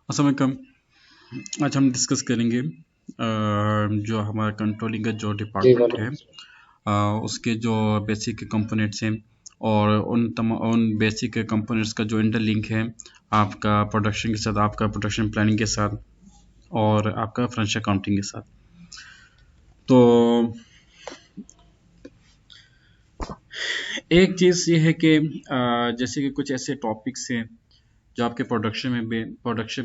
अस्सलाम वालेकुम। आज हम डिस्कस करेंगे जो हमारा कंट्रोलिंग का जो जी डिपार्टमेंट है उसके जो बेसिक कंपोनेंट्स हैं और उन बेसिक कंपोनेंट्स का जो इंटरलिंक है आपका प्रोडक्शन के साथ, आपका प्रोडक्शन प्लानिंग के साथ और आपका फाइनेंशियल अकाउंटिंग के साथ। तो एक चीज़ ये है कि जैसे कि कुछ ऐसे टॉपिक्स हैं जो आपके प्रोडक्शन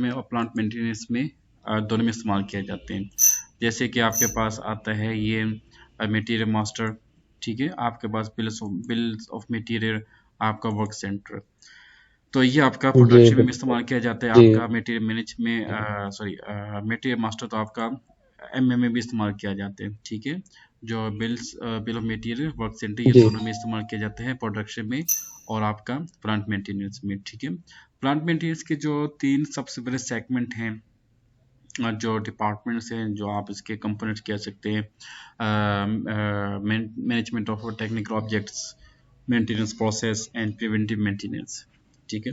में और प्लांट मेंटेनेंस में दोनों में इस्तेमाल किए जाते हैं। जैसे कि आपके पास आता है ये मटेरियल मास्टर, ठीक है, आपके पास बिल्स ऑफ मटेरियल, आपका वर्क सेंटर। तो ये आपका जी प्रोडक्शन में बिल्कुल। इस्तेमाल किया जाता है। जी आपका मटेरियल मैनेज में सॉरी मटेरियल मास्टर तो आपका एमएम में भी इस्तेमाल किया जाता है, ठीक है। जो bill of material, work centre, ये जी दोनों में इस्तेमाल किया जाते हैं प्रोडक्शन में और आपका प्लांट मेंटेनेंस में, ठीक है। प्लांट मेंटेनेंस के जो तीन सबसे बड़े सेगमेंट हैं, जो डिपार्टमेंट्स हैं, जो आप इसके कंपोनेंट्स कह सकते हैं, management of technical objects, maintenance process and preventive maintenance, ठीक है।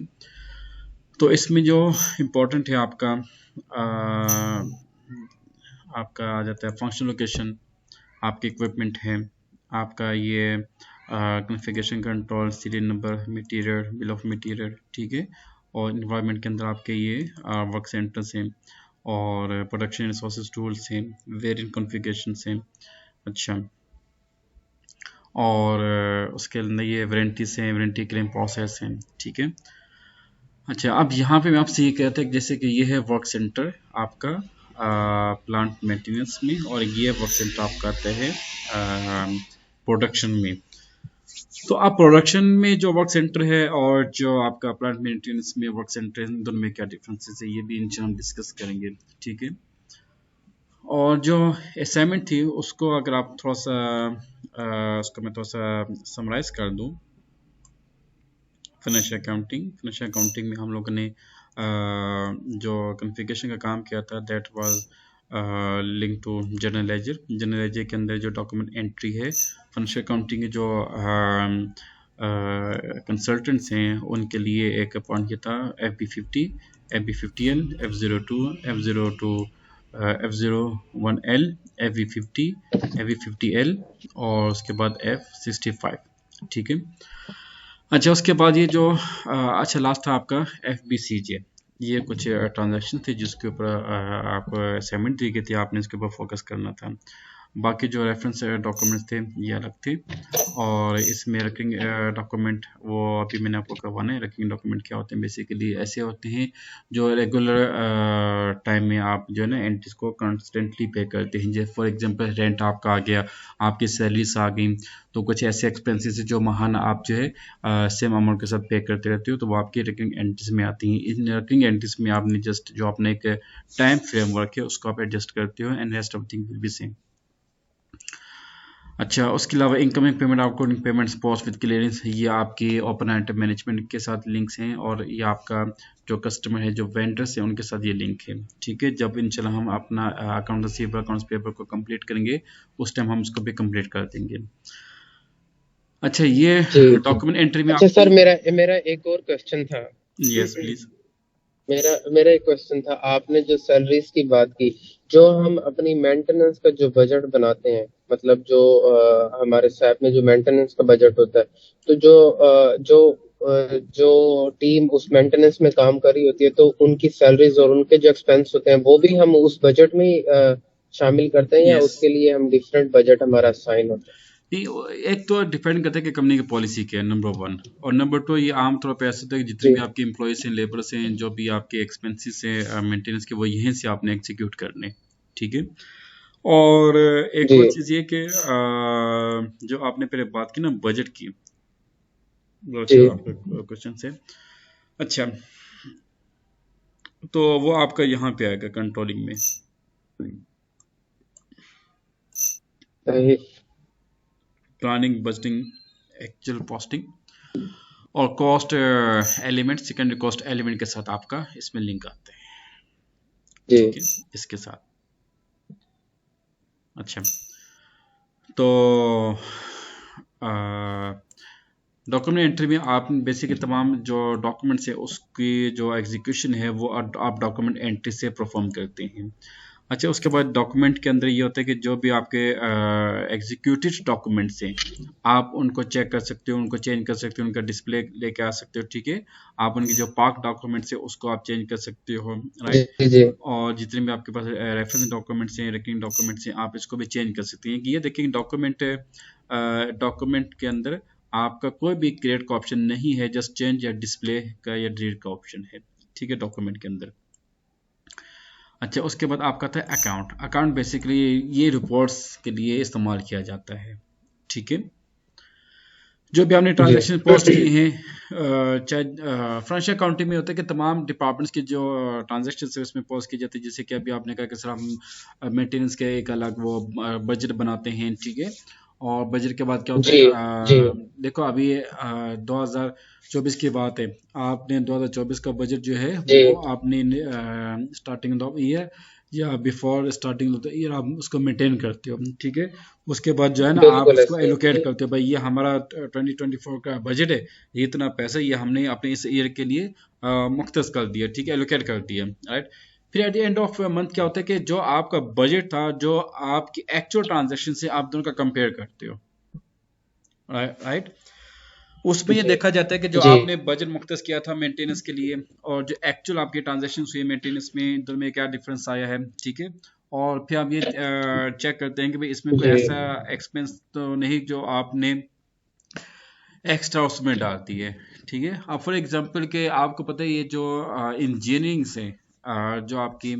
तो इसमें जो इम्पोर्टेंट है आपका आ जाता है फंक्शन लोकेशन, आपके इक्विपमेंट है, आपका ये configuration control, serial number, material, bill of material, ठीक है। और इन्वायरमेंट के अंदर आपके ये वर्क सेंटर्स हैं और प्रोडक्शन रिसोर्सेज टूल्स हैं, वेरिएंट कॉन्फ़िगरेशंस हैं। अच्छा, और उसके अंदर ये वारंटीज हैं, वारंटी क्लेम प्रोसेस हैं, ठीक है। अच्छा, अब यहाँ पे मैं आपसे ये कहता है कि जैसे कि ये है वर्क सेंटर आपका प्लांट मेंटेनेंस में, और ये वर्क सेंटर आपका आता है प्रोडक्शन में। तो आप प्रोडक्शन में जो वर्क सेंटर है और जो आपका प्लांट मेंटेनेंस में वर्क सेंटर है, इन दोनों में क्या डिफरेंसेस है, ये भी इनसे हम डिस्कस करेंगे, ठीक है। और जो असाइनमेंट थी उसको अगर आप थोड़ा सा उसको मैं थोड़ा सा समराइज कर दूं। फाइनेंशियल अकाउंटिंग में हम लोगों ने जो कॉन्फ़िगरेशन का काम किया था, that was link to journal ledger. Journal ledger के अंदर जो डॉक्यूमेंट एंट्री है, फाइनेंशियल अकाउंटिंग के जो कंसल्टेंट्स हैं उनके लिए एक पॉइंट किया था FB50, FB50L, F02, F02, F01L, FB50, FB50L और उसके बाद F65, ठीक है। अच्छा, उसके बाद ये जो अच्छा लास्ट था आपका FBCJ। ये कुछ ट्रांजैक्शन थे जिसके ऊपर आपको असाइनमेंट दी गई थी, आपने इसके ऊपर फोकस करना था। बाकी जो रेफरेंस डॉक्यूमेंट्स थे ये अलग थे। और इसमें रैंकिंग डॉक्यूमेंट वो अभी मैंने आपको करवाना है। रैंकिंग डॉक्यूमेंट क्या होते हैं, बेसिकली ऐसे होते हैं जो रेगुलर टाइम में आप जो है ना एंट्रीज को कंस्टेंटली पे करते हैं। जैसे फॉर एग्जांपल रेंट आपका आ गया, आपकी सैलरीज आ गई, तो कुछ ऐसे एक्सपेंसेस जो महाना आप जो है सेम अमाउंट के साथ पे करते रहते हो, तो वो आपकी रैंकिंग एंट्रीज में आती हैं। इन रैंकिंग एंट्रीज में आपने जस्ट जो अपना एक टाइम फ्रेमवर्क है उसको आप एडजस्ट करते हो and rest of thing will be same. अच्छा, उसके अलावा incoming payment, outgoing payments, pause with clearance, ये आपके ओपन आइटम मैनेजमेंट के साथ लिंक्स हैं और ये आपका जो कस्टमर है, जो वेंडर्स हैं, उनके साथ ये लिंक है, ठीक है। जब इंशाल्लाह हम अपना अकाउंट रिसीवेबल, अकाउंट्स पेबल को कंप्लीट करेंगे, उस टाइम हम इसको भी कंप्लीट कर देंगे। अच्छा, ये जी जी। डॉक्यूमेंट एंट्री में अच्छा आपकी। सर, मेरा एक और क्वेश्चन था। Yes please. मेरा मेरा एक क्वेश्चन था, आपने जो सैलरीज की बात की, जो हम अपनी मेंटेनेंस का जो बजट बनाते हैं, मतलब जो हमारे सैप में जो मेंटेनेंस का बजट होता है, तो जो टीम उस मेंटेनेंस में काम कर रही होती है, तो उनकी सैलरीज और उनके जो एक्सपेंस होते हैं वो भी हम उस बजट में शामिल करते हैं, या यस, उसके लिए हम डिफरेंट बजट हमारा साइन होता है? एक तो डिपेंड करता है कि कंपनी की पॉलिसी क्या है, नंबर वन। और नंबर टू, ये आमतौर पर ऐसा होता है कि जितने जी भी आपके एम्प्लॉयज हैं, लेबर्स हैं, जो भी आपके एक्सपेंसेस हैं मेंटेनेंस के, वो यहीं से आपने एग्जीक्यूट करने, ठीक है। और एक जी और चीज़ ये कि जो आपने पहले बात की ना बजट की, बहुत जी। अच्छा आपका क्वेश्चन है। अच्छा, तो वो आपका यहाँ पे आएगा कंट्रोलिंग में, सही। प्लानिंग, बजटिंग, एक्चुअल कॉस्टिंग और cost element, secondary cost element के साथ आपका इसमें लिंक आता है, जी ठीक है, इसके साथ। अच्छा, तो डॉक्यूमेंट एंट्री में आप बेसिकली तमाम जो डॉक्यूमेंट्स है उसकी जो एग्जीक्यूशन है वो आप डॉक्यूमेंट एंट्री से परफॉर्म करते हैं। अच्छा, उसके बाद डॉक्यूमेंट के अंदर ये होता है कि जो भी आपके एग्जीक्यूटेड डॉक्यूमेंट्स हैं आप उनको चेक कर सकते हो, उनको चेंज कर सकते हो, उनका डिस्प्ले लेके आ सकते हो। ठीक है, आप उनकी जो पार्क डॉक्यूमेंट्स है उसको आप चेंज कर सकते हो, राइट। जी जी और जितने भी आपके पास रेफरेंस डॉक्यूमेंट्स हैं, रेकरिंग डॉक्यूमेंट्स हैं, आप इसको भी चेंज कर सकते हैं। ये देखिए डॉक्यूमेंट के अंदर आपका कोई भी क्रिएट का ऑप्शन नहीं है, जस्ट चेंज या डिस्प्ले का या डिलीट का ऑप्शन है। ठीक है, डॉक्यूमेंट के अंदर। अच्छा, उसके बाद आपका था अकाउंट। अकाउंट बेसिकली ये रिपोर्ट्स के लिए इस्तेमाल किया जाता है। ठीक है, जो भी आपने जी ट्रांजैक्शन पोस्ट किए हैं, चाहे फाइनेंशियल अकाउंटिंग में होता है कि तमाम डिपार्टमेंट्स की जो ट्रांजैक्शन है उसमें पोस्ट की जाती है। जैसे कि अभी आपने कहा कि सर हम मेंटेनेंस के एक अलग वो बजट बनाते हैं। ठीक है, और बजट के बाद क्या होता जी है, जी देखो अभी 2024 की बात है, आपने 2024 का बजट जो है जी वो आपने स्टार्टिंग ऑफ ईयर या before starting of the year आप उसको मेंटेन करते हो। ठीक है, उसके बाद जो है ना आप बिल्कुल उसको ऐसे ही एलोकेट जी करते हो, भाई ये हमारा 2024 का बजट है, ये इतना पैसा ये हमने अपने इस ईयर के लिए मुख्तस कर दिया। ठीक है, एलोकेट कर दिया, राइट। फिर at the end of month क्या होता है कि जो आपका बजट था, जो आपकी एक्चुअल ट्रांजेक्शन से आप दोनों का कंपेयर करते हो, राइट। उसमें ये जी देखा जाता है कि जो जी आपने बजट मुख्तस किया था मेंटेनेंस के लिए और जो एक्चुअल आपकी ट्रांजेक्शन हुई मेंटेनेंस में, दोनों में क्या डिफरेंस आया है। ठीक है, और फिर आप ये चेक करते हैं कि भाई इसमें कोई जी ऐसा एक्सपेंस तो नहीं जो आपने एक्स्ट्रा उसमें डाल दी है। ठीक है, अब फॉर एग्जांपल के आपको पता है ये जो इंजीनियरिंग से जो आपकी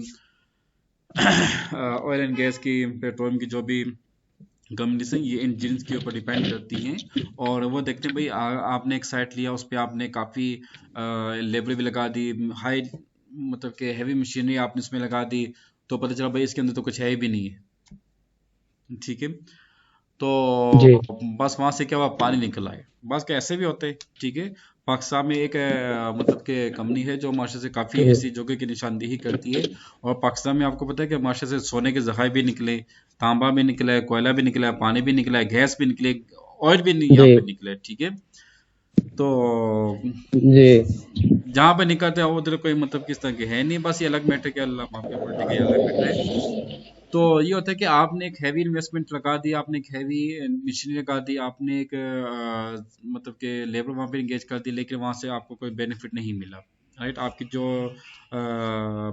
ऑयल एंड गैस की, पेट्रोलियम की जो भी कंपनीज हैं, ये इंजन्स के ऊपर डिपेंड करती हैं। और वो देखते हैं भाई आपने एक साइट लिया, उस पर आपने काफ़ी लेबर भी लगा दी, हाई मतलब कि हैवी मशीनरी आपने इसमें लगा दी, तो पता चला भाई इसके अंदर तो कुछ है भी नहीं है। ठीक है, तो जी बस वहां से क्या हुआ, पानी निकल आए, बस कैसे भी होते हैं। ठीक है, पाकिस्तान में एक मतलब के कंपनी है जो माशरे से काफ़ी जी ऐसी जगह की निशानदेही करती है। और पाकिस्तान में आपको पता है कि माशरे से सोने के जखायर भी निकले, तांबा भी निकला है, कोयला भी निकला है, पानी भी निकला है, गैस भी निकले, ऑयल भी यहाँ पे जी निकले। ठीक है, तो जी जहाँ पे निकलते हैं उधर कोई मतलब किस तरह के है नहीं, बस ये अलग मैटर के अल्लाह माफ करे, पॉलिटिकल अलग मैटर है। तो ये होता है कि आपने एक हैवी इन्वेस्टमेंट लगा दी, आपने एक हैवी मशीनरी लगा दी, आपने एक मतलब के लेबर वहाँ पे इंगेज कर दी, लेकिन वहाँ से आपको कोई बेनिफिट नहीं मिला, राइट। आपकी जो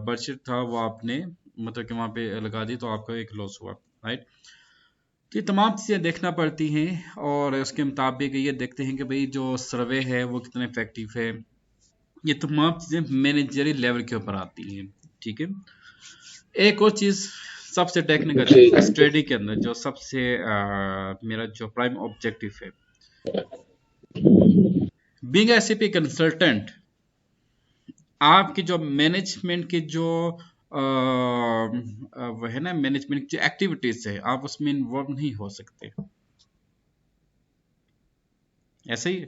बजट था वो आपने मतलब कि वहाँ पे लगा दी, तो आपका एक लॉस हुआ, राइट। तो ये तमाम चीज़ें देखना पड़ती हैं और उसके मुताबिक ये देखते हैं कि भाई जो सर्वे है वो कितना इफेक्टिव है। ये तमाम चीज़ें मैनेजरी लेवल के ऊपर आती हैं। ठीक है, एक और चीज़ सबसे टेक्निकल जी स्टडी के अंदर जो सबसे मेरा जो प्राइम ऑब्जेक्टिव है, बीइंग एसीपी कंसल्टेंट, आपकी जो मैनेजमेंट की जो वो है ना, मैनेजमेंट की जो एक्टिविटीज है आप उसमें इन्वॉल्व नहीं हो सकते, ऐसे ही।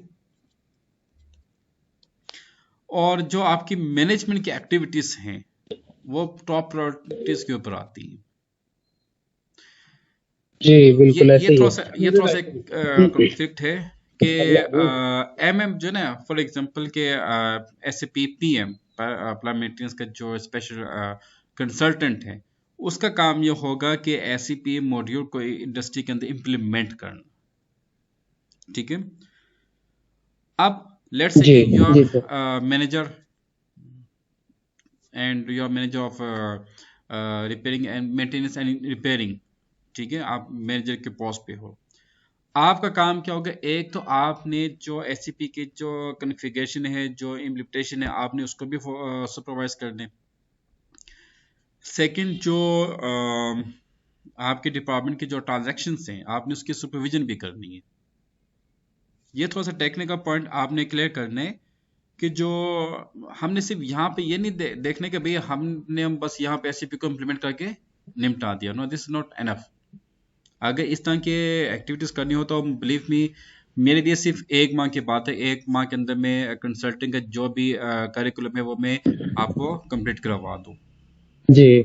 और जो आपकी मैनेजमेंट की एक्टिविटीज हैं वो टॉप प्रायोरिटीज के ऊपर आती हैं। जी बिल्कुल ऐसे ही ये थोड़ा सा है कॉन्फ्लिक्ट है कि एमएम जो है ना, फॉर एग्जांपल के एसएपी पीएम प्लान मेंटेनेंस का जो स्पेशल कंसल्टेंट है, उसका काम ये होगा कि एसईपी मॉड्यूल को इंडस्ट्री के अंदर इम्प्लीमेंट करना। ठीक है, अब लेट्स से जी कि योर जी सर manager and your manager of repairing and maintenance and repairing. ठीक है, आप मैनेजर के पोस्ट पे हो, आपका काम क्या होगा, एक तो आपने जो एससीपी की जो कॉन्फ़िगरेशन है, जो इम्प्लीमेंटेशन है, आपने उसको भी सुपरवाइज करने। सेकंड, जो आपके डिपार्टमेंट की जो ट्रांजैक्शंस हैं आपने उसकी सुपरविजन भी करनी है। ये थोड़ा सा टेक्निकल पॉइंट आपने क्लियर करने कि जो हमने सिर्फ यहाँ पे ये नहीं देखने के भाई हम बस यहाँ पे एससीपी को इम्प्लीमेंट करके निपटा दिया, no this is not enough. अगर इस तरह के एक्टिविटीज करनी हो तो बिलीव मी, मेरे लिए सिर्फ एक माह की बात है, एक माह के अंदर मैं कंसल्टिंग का जो भी करिकुलम है वो मैं आपको कंप्लीट करवा दूं। जी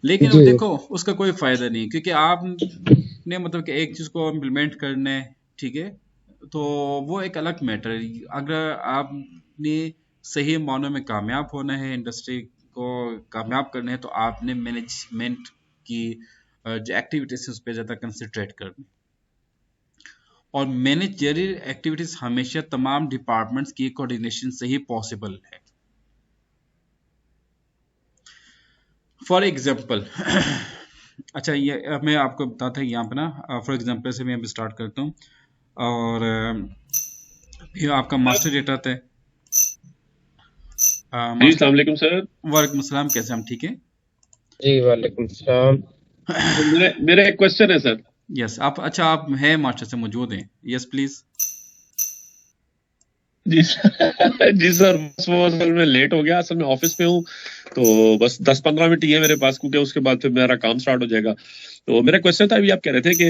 लेकिन वो जी देखो उसका कोई फायदा नहीं, क्योंकि आपने मतलब कि एक चीज को इम्प्लीमेंट करना है। ठीक है, तो वो एक अलग मैटर है। अगर आपने सही मानों में कामयाब होना है, इंडस्ट्री को कामयाब करना है, तो आपने मैनेजमेंट की जो एक्टिविटीज है उस पर ज़्यादा कंसंट्रेट करना। और मैनेजरियल एक्टिविटीज हमेशा तमाम डिपार्टमेंट्स की कोऑर्डिनेशन से ही पॉसिबल है। फॉर एग्जाम्पल अच्छा, ये मैं आपको बताता हूँ यहाँ पे ना, फॉर एग्जाम्पल से मैं अभी स्टार्ट करता हूँ। और ये आपका मास्टर डेटा था। जी अस्सलाम वालेकुम सर। वालेकुम अस्सलाम, कैसे हम ठीक है? जी वालेकुम सलाम। मेरा एक क्वेश्चन है सर। यस, आप अच्छा आप हैं मास्टर से मौजूद हैं? Yes please. जी जी सर, बस वो असल में लेट हो गया, असल में ऑफिस में हूँ, तो बस 10-15 मिनट ही है मेरे पास, क्योंकि उसके बाद फिर मेरा काम स्टार्ट हो जाएगा। तो मेरा क्वेश्चन था, अभी आप कह रहे थे कि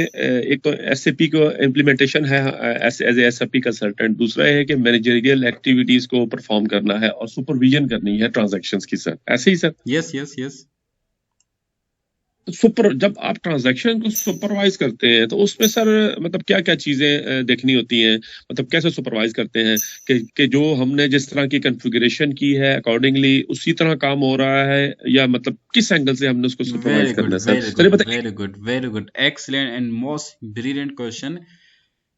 एक तो एसएपी को इम्प्लीमेंटेशन है एज एसएपी कंसल्टेंट, दूसरा है कि मैनेजरियल एक्टिविटीज को परफॉर्म करना है और सुपरविजन करनी है ट्रांजैक्शंस की सर, ऐसे ही सर? Yes yes yes. जब आप ट्रांजैक्शन को सुपरवाइज करते हैं तो उसमें सर मतलब क्या क्या चीजें देखनी होती हैं, मतलब कैसे सुपरवाइज करते हैं कि जो हमने जिस तरह की कॉन्फ़िगरेशन की है अकॉर्डिंगली उसी तरह काम हो रहा है, या मतलब किस एंगल से हमने उसको सुपरवाइज वेरी गुड करना है सर? वेरी सर ये गुड बताइए। Very good very good, excellent and most brilliant question.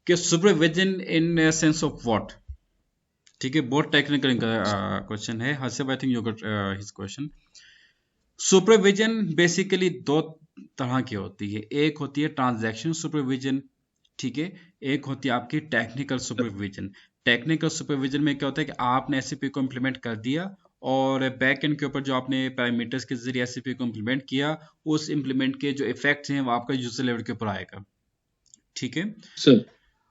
कि supervision in sense of what? ठीक है, बहुत टेक्निकल क्वेश्चन है। Haseeb, I think you got his question. Supervision basically दो तरह की होती है। एक होती है ट्रांजैक्शन सुपरविजन, ठीक है। एक होती है आपकी टेक्निकल सुपरविजन। टेक्निकल सुपरविजन में क्या होता है कि आपने एससीपी को इम्प्लीमेंट कर दिया और बैक एंड के ऊपर जो आपने पैरामीटर्स के जरिए एससीपी को इम्प्लीमेंट किया, उस इम्प्लीमेंट के जो इफेक्ट्स हैं वो आपका यूजर लेवल के ऊपर आएगा, ठीक है। सर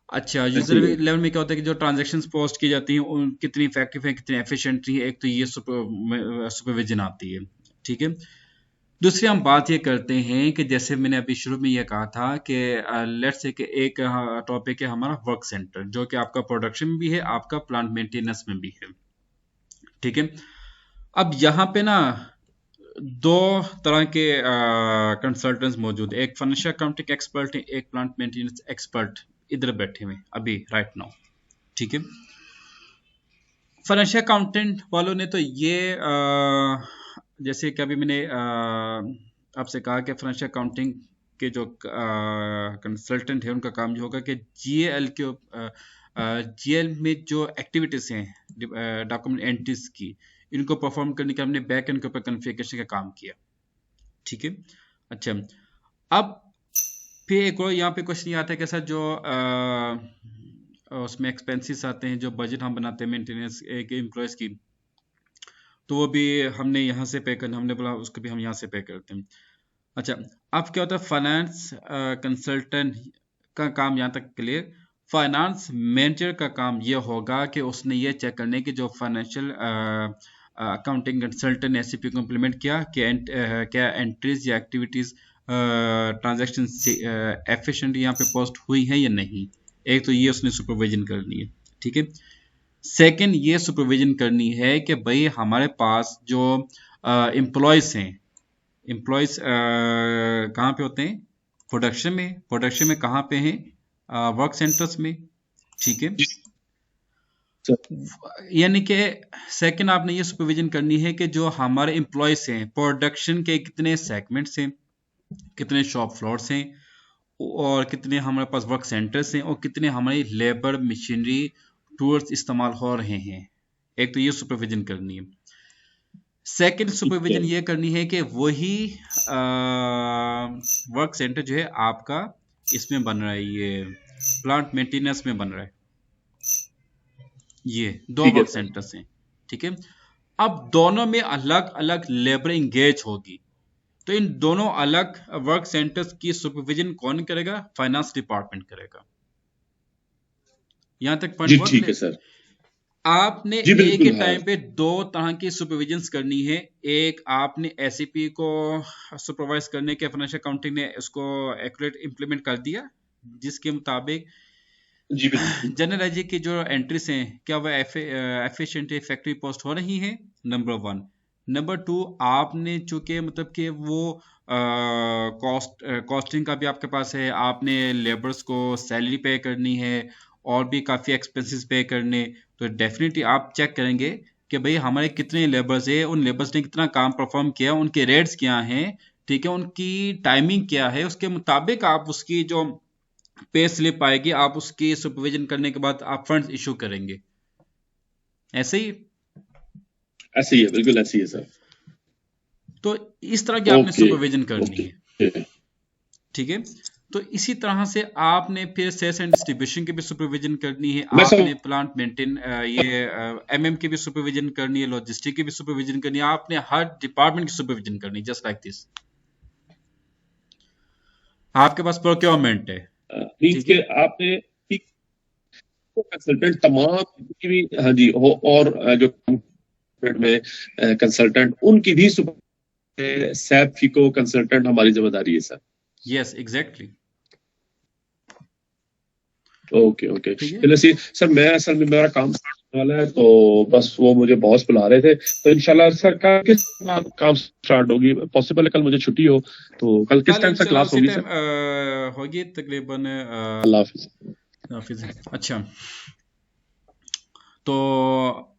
अच्छा, यूजर लेवल में क्या होता है कि जो ट्रांजैक्शंस पोस्ट की जाती हैं उन कितनी इफेक्टिव है, कितनी एफिशिएंट है, एक तो ये सुपरविजन आती है, ठीक है। दूसरी हम बात ये करते हैं कि जैसे मैंने अभी शुरू में ये कहा था कि लेट्स से कि एक टॉपिक है हमारा वर्क सेंटर, जो कि आपका प्रोडक्शन में भी है, आपका प्लांट मेंटेनेंस में भी है, ठीक है। अब यहाँ पे ना दो तरह के कंसल्टेंट्स मौजूद है। एक फाइनेंशियल अकाउंटिंग एक्सपर्ट है, एक प्लांट मेंटेनेंस एक्सपर्ट इधर बैठे हुए अभी राइट नाउ, ठीक है। फाइनेंशियल अकाउंटेंट वालों ने तो ये जैसे कि अभी मैंने आपसे कहा कि फाइनेंशियल अकाउंटिंग के जो कंसल्टेंट है उनका काम ये होगा कि जीएल के जीएल में जो एक्टिविटीज हैं डॉक्यूमेंट एंट्रीज की, इनको परफॉर्म करने का हमने बैक एंड के ऊपर कॉन्फ़िगरेशन का काम किया, ठीक है। अच्छा, अब फिर एक और यहाँ पे क्वेश्चन ये आता है कि सर जो उसमें एक्सपेंसेस आते हैं, जो बजट हम बनाते हैं मेंटेनेंस एक एम्प्लॉयज़ की, तो वो भी हमने यहाँ से पे करना, हमने बोला उसको भी हम यहाँ से पे करते हैं। अच्छा, अब क्या होता है फाइनेंस कंसल्टेंट का काम यहाँ तक क्लियर। फाइनेंस मैनेजर का काम ये होगा कि उसने ये चेक करने की जो फाइनेंशियल अकाउंटिंग कंसल्टेंट एससीपी को इम्प्लीमेंट किया कि क्या एंट्रीज या एक्टिविटीज ट्रांजैक्शन एफिशिएंट यहाँ पे पोस्ट हुई है या नहीं। एक तो ये उसने सुपरविजन करनी है, ठीक है। सेकंड ये सुपरविजन करनी है कि भाई हमारे पास जो एम्प्लॉयज हैं, एम्प्लॉयज कहाँ पे होते हैं? प्रोडक्शन में। प्रोडक्शन में कहाँ पे हैं? वर्क सेंटर्स में, ठीक है। यानी कि सेकंड आपने ये सुपरविजन करनी है कि जो हमारे एम्प्लॉयज हैं प्रोडक्शन के कितने सेगमेंट्स हैं, कितने शॉप फ्लोर्स हैं, और कितने हमारे पास वर्क सेंटर्स हैं, और कितने हमारी लेबर मशीनरी टूल्स इस्तेमाल हो रहे हैं। एक तो ये सुपरविजन करनी है। सेकंड सुपरविजन ये करनी है कि वही वर्क सेंटर जो है आपका इसमें बन रहा है, ये प्लांट मेंटेनेंस में बन रहा है। ये दो वर्क सेंटर्स हैं, ठीक है। अब दोनों में अलग अलग लेबर इंगेज होगी, तो इन दोनों अलग वर्क सेंटर्स की सुपरविजन कौन करेगा? फाइनेंस डिपार्टमेंट करेगा। यहां तक पॉइंट ठीक है सर। आपने एक ही टाइम पे दो तरह की सुपरविजन करनी है। एक आपने एससीपी को सुपरवाइज करने के फाइनेंशियल अकाउंटिंग ने उसको एक्यूरेट इंप्लीमेंट कर दिया, जिसके मुताबिक जनरल की जो एंट्रीज हैं क्या वह एफिशिएंट इफेक्टिव पोस्ट हो रही हैं, नंबर वन। नंबर टू, आपने चूंकि मतलब कि वो कॉस्टिंग का भी आपके पास है, आपने लेबर्स को सैलरी पे करनी है, और भी काफ़ी एक्सपेंसेस पे करने, तो डेफिनेटली आप चेक करेंगे कि भाई हमारे कितने लेबर्स है, उन लेबर्स ने कितना काम परफॉर्म किया, उनके रेट्स क्या हैं, ठीक है, उनकी टाइमिंग क्या है, उसके मुताबिक आप उसकी जो पे स्लिप आएगी आप उसकी सुपरविजन करने के बाद आप फंड्स इशू करेंगे। ऐसे ही ऐसे ही है, बिल्कुल ऐसे ही है सर। तो इस तरह की आपने ओके सुपरविजन करनी है, ठीक है। तो इसी तरह से आपने फिर सेल्स एंड डिस्ट्रीब्यूशन की भी सुपरविजन करनी है, मैं सब आपने प्लांट मेंटेन ये एमएम की भी सुपरविजन करनी है, लॉजिस्टिक की भी सुपरविजन करनी है, आपने हर डिपार्टमेंट की सुपरविजन करनी है, जस्ट लाइक दिस। आपके पास प्रोक्योरमेंट है, मीन्स ठीक के है, आपने कंसल्टेंट तमाम जितनी भी, हाँ जी हो, और जो में कंसल्टेंट उनकी भी सैप फीको कंसल्टेंट हमारी जिम्मेदारी है sir. Yes exactly, okay okay, ठीक है। चलिए सर मैं असल में मेरा काम स्टार्ट होने वाला है, तो बस वो मुझे बॉस बुला रहे थे, तो इंशाल्लाह सर कल किस टाइम काम स्टार्ट होगी? पॉसिबल है कल मुझे छुट्टी हो, तो कल किस कल टाइम से इंशाल्लाह क्लास उसी होगी टाइम सर? होगी तकरीबन अल्लाह हाफिज। हाफिज। अच्छा, तो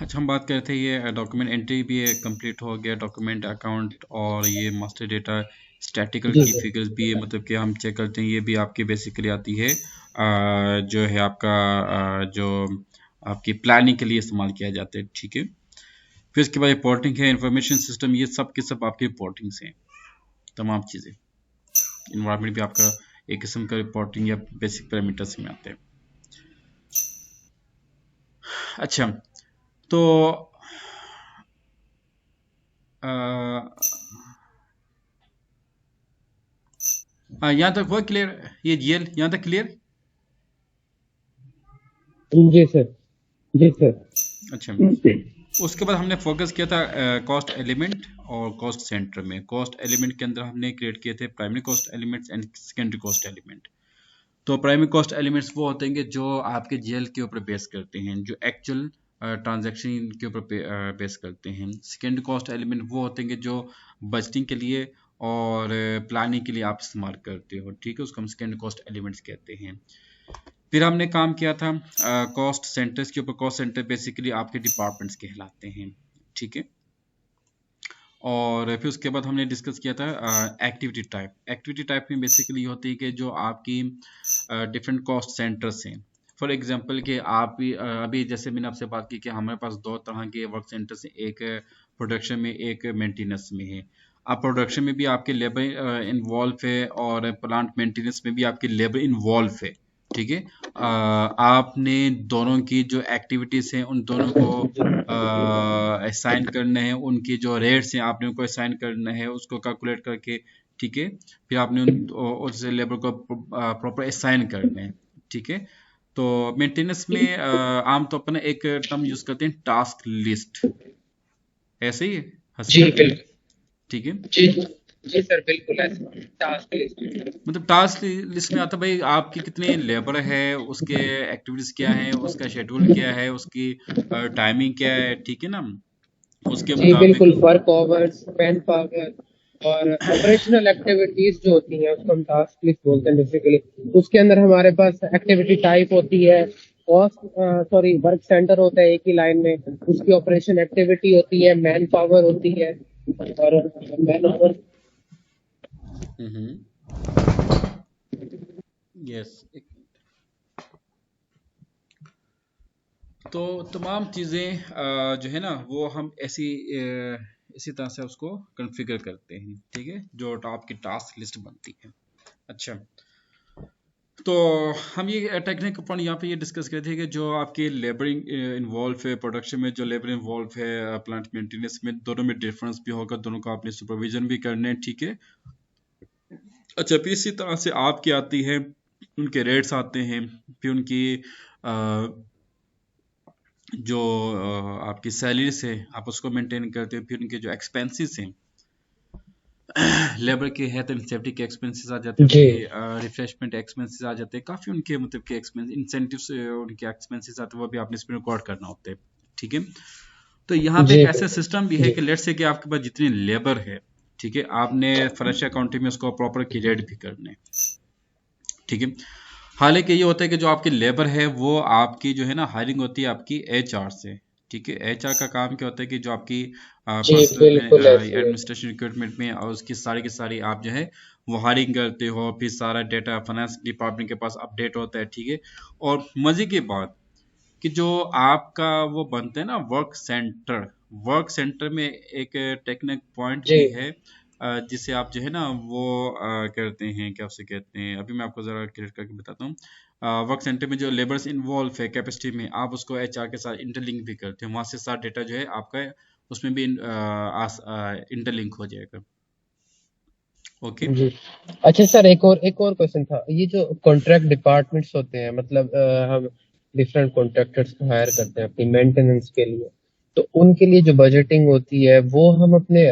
अच्छा हम बात कर रहे थे ये डॉक्यूमेंट एंट्री भी कंप्लीट हो गया, डॉक्यूमेंट अकाउंट और ये मास्टर डेटा स्टैटिकल जी की सर। फिगर्स भी है, मतलब कि हम चेक करते हैं, ये भी आपकी बेसिकली आती है जो है आपका जो आपकी प्लानिंग के लिए इस्तेमाल किया जाता है, ठीक है। फिर इसके बाद रिपोर्टिंग है, इंफॉर्मेशन सिस्टम, ये सब के सब आपकी रिपोर्टिंग्स हैं, तमाम चीज़ें। इन्वायरमेंट भी आपका एक किस्म का रिपोर्टिंग या बेसिक पैरामीटर्स में आते हैं। अच्छा, तो यहाँ तक हुआ क्लियर, ये जीएल यहाँ तक क्लियर? जी सर। जी सर। अच्छा, उसके बाद हमने फोकस किया था कॉस्ट एलिमेंट और कॉस्ट सेंटर में। कॉस्ट एलिमेंट के अंदर हमने क्रिएट किए थे primary cost elements and secondary cost element. तो प्राइमरी कॉस्ट एलिमेंट्स वो होते हैं जो आपके जीएल के ऊपर बेस करते हैं, जो एक्चुअल ट्रांजैक्शन के ऊपर बेस करते हैं। सेकेंडरी कॉस्ट एलिमेंट वो होते हैं जो बजटिंग के लिए और प्लानिंग के लिए आप इस्तेमाल करते हो, ठीक है, उसको हम सेकेंडरी कॉस्ट एलिमेंट्स कहते हैं। फिर हमने काम किया था कॉस्ट सेंटर्स के ऊपर। कॉस्ट सेंटर बेसिकली आपके डिपार्टमेंट्स कहलाते हैं, ठीक है। और फिर उसके बाद हमने डिस्कस किया था एक्टिविटी टाइप। एक्टिविटी टाइप में बेसिकली होती है कि जो आपकी डिफरेंट कॉस्ट सेंटर्स हैं। फॉर एग्जांपल कि आप अभी जैसे मैंने आपसे बात की कि हमारे पास दो तरह के वर्क सेंटर्स हैं, एक प्रोडक्शन में, एक मेंटेनेंस में है। अब प्रोडक्शन में भी आपके लेबर इन्वॉल्व है और प्लांट मेंटेनेंस में भी आपके लेबर इन्वॉल्व है, ठीक है। आपने दोनों की जो एक्टिविटीज हैं उन दोनों को असाइन करना है, उनकी जो रेट्स हैं आपने उनको असाइन करना है, उसको कैलकुलेट करके, ठीक है। फिर आपने उस लेबर को प्रॉपर असाइन करना है, ठीक है। तो मेंटेनेंस में आमतौर पर एक टर्म यूज करते हैं टास्क लिस्ट, ऐसे ही जी हसन, बिल्कुल। ठीक है। जी जी सर, बिल्कुल ऐसे टास्क लिस्ट। मतलब टास्क लिस्ट में आता भाई आपके कितने लेबर है, उसके एक्टिविटीज क्या है, उसका शेड्यूल क्या है, उसकी टाइमिंग क्या है, ठीक है ना, उसके जी मुताबिक। बिल्कुल, वर्क आवर्स, मैन पावर और ऑपरेशनल एक्टिविटीज जो होती हैं उसको हम टास्क लिस्ट बोलते हैं बेसिकली। उसके अंदर हमारे पास एक्टिविटी टाइप होती है, कॉस्ट सॉरी वर्क सेंटर होता है एक ही लाइन में, उसकी ऑपरेशन एक्टिविटी होती है, मैन पावर होती है और मैन आवर। यस, तो तमाम चीज़ें जो है ना वो हम इसी तरह से उसको कॉन्फ़िगर करते हैं, ठीक है, जो आपकी टास्क लिस्ट बनती है। अच्छा, तो हम ये टेक्निकल पॉइंट यहाँ पे ये डिस्कस करे थे कि जो आपके लेबर इन्वॉल्व है प्रोडक्शन में, जो लेबर इन्वॉल्व है प्लांट मेंटेनेंस में, दोनों में डिफरेंस भी होगा, दोनों का आपने सुपरविजन भी करने हैं, ठीक है। अच्छा, फिर इसी तरह से आपकी आती है, उनके रेट्स आते हैं, फिर उनकी जो आपकी सैलरीज है आप उसको मेंटेन करते हो, फिर उनके जो एक्सपेंसेस हैं लेबर के हेल्थ एंड सेफ्टी के एक्सपेंसेस आ जाते हैं, जी उनके रिफ्रेशमेंट एक्सपेंसेस आ जाते हैं, काफ़ी उनके मतलब के एक्सपेंस इंसेंटिव्स उनके एक्सपेंसेस आते हैं, वो भी आपने इसमें रिकॉर्ड करना होते हैं, ठीक है। तो यहाँ पे जी एक ऐसा सिस्टम भी है कि लेट्स से कि आपके पास जितनी लेबर है, ठीक है, आपने फाइनेंशियल अकाउंटिंग में उसको प्रॉपर क्रिएट भी करने, ठीक है। हालांकि ये होता है कि जो आपकी लेबर है वो आपकी जो है ना हायरिंग होती है आपकी एचआर से, ठीक है। एचआर का काम क्या होता है कि जो आपकी जी पर्सनल में बिल्कुल ऐसी है। एडमिनिस्ट्रेशन रिक्रूटमेंट में और उसकी सारी आप जो है वो हायरिंग करते हो, फिर सारा डेटा फाइनेंस डिपार्टमेंट के पास अपडेट होता है, ठीक है। और मजे की बात कि जो आपका वो बनते हैं ना वर्क सेंटर में एक टेक्निक पॉइंट जी भी है, जिसे आप जो है ना वो करते हैं, क्या उसे कहते हैं, अभी मैं आपको जरा क्लियर करके बताता हूँ। वर्क सेंटर में जो लेबर्स इन्वॉल्व है कैपेसिटी में, आप उसको एचआर के साथ इंटरलिंक भी करते हैं, वहां से सारा डेटा जो है आपका उसमें भी इंटरलिंक हो जाएगा। ओके। जी। अच्छा सर, एक और क्वेश्चन था। ये जो कॉन्ट्रैक्ट डिपार्टमेंट्स होते हैं, मतलब हम डिफरेंट कॉन्ट्रैक्टर्स को हायर करते हैं अपनी मेंटेनेंस के लिए, तो उनके लिए जो बजटिंग होती है वो हम अपने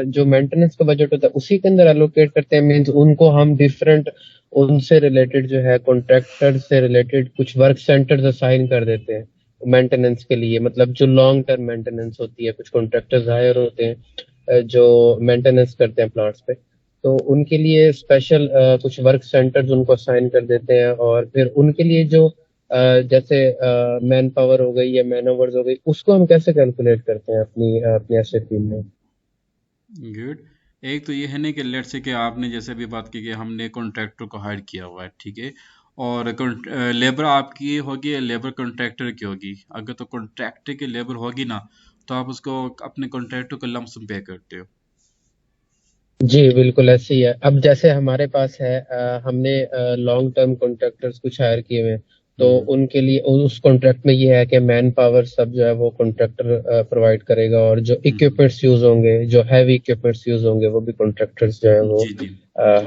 जो मेंटेनेंस का बजट होता है उसी के अंदर एलोकेट करते हैं। मींस उनको हम डिफरेंट, उनसे रिलेटेड जो है कॉन्ट्रैक्टर से रिलेटेड कुछ वर्क सेंटर्स असाइन कर देते हैं मेंटेनेंस के लिए। मतलब जो लॉन्ग टर्म मेंटेनेंस होती है, कुछ कॉन्ट्रैक्टर्स हायर होते हैं जो मेंटेनेंस करते हैं प्लांट्स पे, तो उनके लिए स्पेशल कुछ वर्क सेंटर्स उनको असाइन कर देते हैं। और फिर उनके लिए जो जैसे मैन पावर हो गई या मैन आवर्स हो गई, उसको हम कैसे कैलकुलेट करते हैं अपनी एसएपी में? गुड। एक तो ये है ना कि लेट से कि आपने जैसे भी बात की कि हमने कॉन्ट्रैक्टर को हायर किया हुआ है, ठीक है। और लेबर आपकी होगी या लेबर कॉन्ट्रैक्टर की होगी, अगर तो कॉन्ट्रैक्टर की लेबर होगी ना तो आप उसको अपने कॉन्ट्रैक्टर को लमसम पे करते हो। जी बिल्कुल ऐसे ही है। अब जैसे हमारे पास है हमने लॉन्ग टर्म कॉन्ट्रैक्टर्स कुछ हायर किए हुए हैं, तो हम्म उनके लिए उस कॉन्ट्रैक्ट में ये है कि मैन पावर सब जो है वो कॉन्ट्रैक्टर प्रोवाइड करेगा, और जो हम्म इक्विपमेंट्स यूज होंगे, जो हैवी इक्विपमेंट्स यूज होंगे, वो भी कॉन्ट्रैक्टर्स जो है वो जी जी।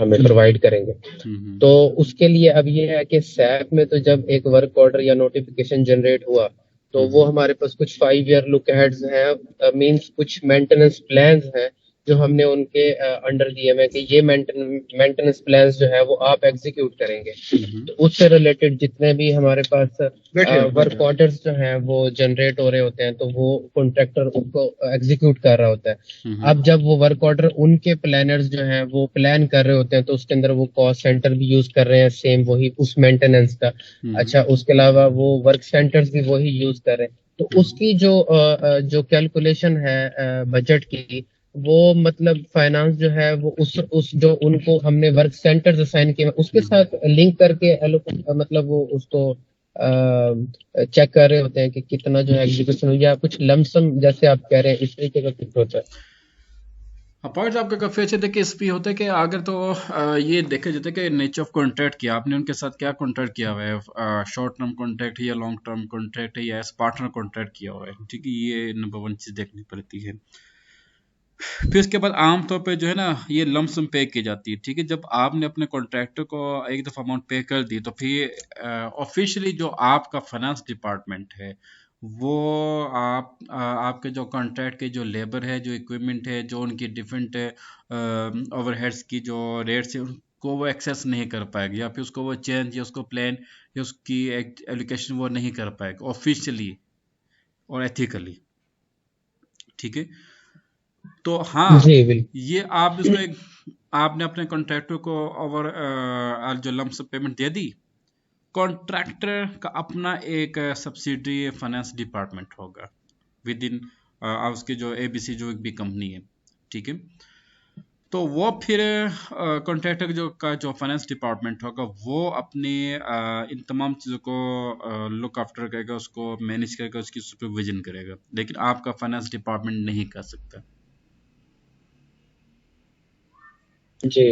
हमें प्रोवाइड करेंगे। हम्म तो उसके लिए अब ये है कि सैप में तो जब एक वर्क ऑर्डर या नोटिफिकेशन जनरेट हुआ, तो वो हम्म हमारे पास कुछ 5 ईयर लुक हेड्स हैं, मींस कुछ मेंटेनेंस प्लान्स हैं जो हमने उनके अंडर दिए हुए हैं कि ये मेंटेनेंस प्लान्स जो है वो आप एग्जीक्यूट करेंगे। हम्म तो उससे रिलेटेड जितने भी हमारे पास वर्क बैठे ऑर्डर्स जो हैं वो जनरेट हो रहे होते हैं, तो वो कॉन्ट्रैक्टर उनको एग्जीक्यूट कर रहा होता है। हम्म अब जब वो वर्क ऑर्डर उनके प्लानर्स जो हैं वो प्लान कर रहे होते हैं, तो उसके अंदर वो कॉस्ट सेंटर भी यूज कर रहे हैं सेम वही उस मेंटेनेंस का। हम्म अच्छा, उसके अलावा वो वर्क सेंटर्स भी वही यूज कर रहे हैं। तो उसकी जो कैलकुलेशन है बजट की, वो मतलब फाइनेंस जो है वो उस जो उनको हमने वर्क सेंटर्स असाइन किए हैं, उसके हम्म साथ लिंक करके मतलब वो उसको चेक कर रहे होते हैं कि कितना जो है एग्जीक्यूशन, या कुछ लमसम जैसे आप कह रहे हैं इस तरीके का कुछ होता है। पॉइंट आपका काफी अच्छे। देखिए इस पे होता है कि अगर तो ये देखा जाता है कि नेचर ऑफ कॉन्ट्रैक्ट किया आपने उनके साथ, क्या कॉन्ट्रैक्ट किया हुआ है, शॉर्ट टर्म कॉन्ट्रैक्ट है या लॉन्ग टर्म कॉन्ट्रैक्ट है या एज पार्टनर कॉन्ट्रैक्ट किया हुआ है, ठीक है। ये नंबर वन चीज देखनी पड़ती है। फिर उसके बाद आमतौर पे जो है ना ये लमसम पे की जाती है, ठीक है। जब आपने अपने कॉन्ट्रैक्टर को एक दफ़ा अमाउंट पे कर दी तो फिर ऑफिशियली जो आपका फाइनेंस डिपार्टमेंट है वो आपके जो कॉन्ट्रैक्ट के जो लेबर है, जो इक्विपमेंट है, जो उनकी डिफरेंट ओवरहेड्स की जो रेट्स है उनको वो एक्सेस नहीं कर पाएगा, या फिर उसको वो चेंज या उसको प्लान या उसकी एलोकेशन वो नहीं कर पाएगा ऑफिशियली और एथिकली, ठीक है। तो हाँ, जी बिल्कुल। ये आप इसको एक आपने अपने कॉन्ट्रैक्टर को ओवर जो लम्प पेमेंट दे दी, कॉन्ट्रैक्टर का अपना एक सब्सिडरी फाइनेंस डिपार्टमेंट होगा विद इन उसकी जो एबीसी जो एक भी कंपनी है, ठीक है। तो वो फिर कॉन्ट्रैक्टर जो फाइनेंस डिपार्टमेंट होगा वो अपने इन तमाम चीज़ों को लुक आफ्टर करेगा, उसको मैनेज करेगा, उसकी सुपरविजन करेगा, लेकिन आपका फाइनेंस डिपार्टमेंट नहीं कर सकता। जी,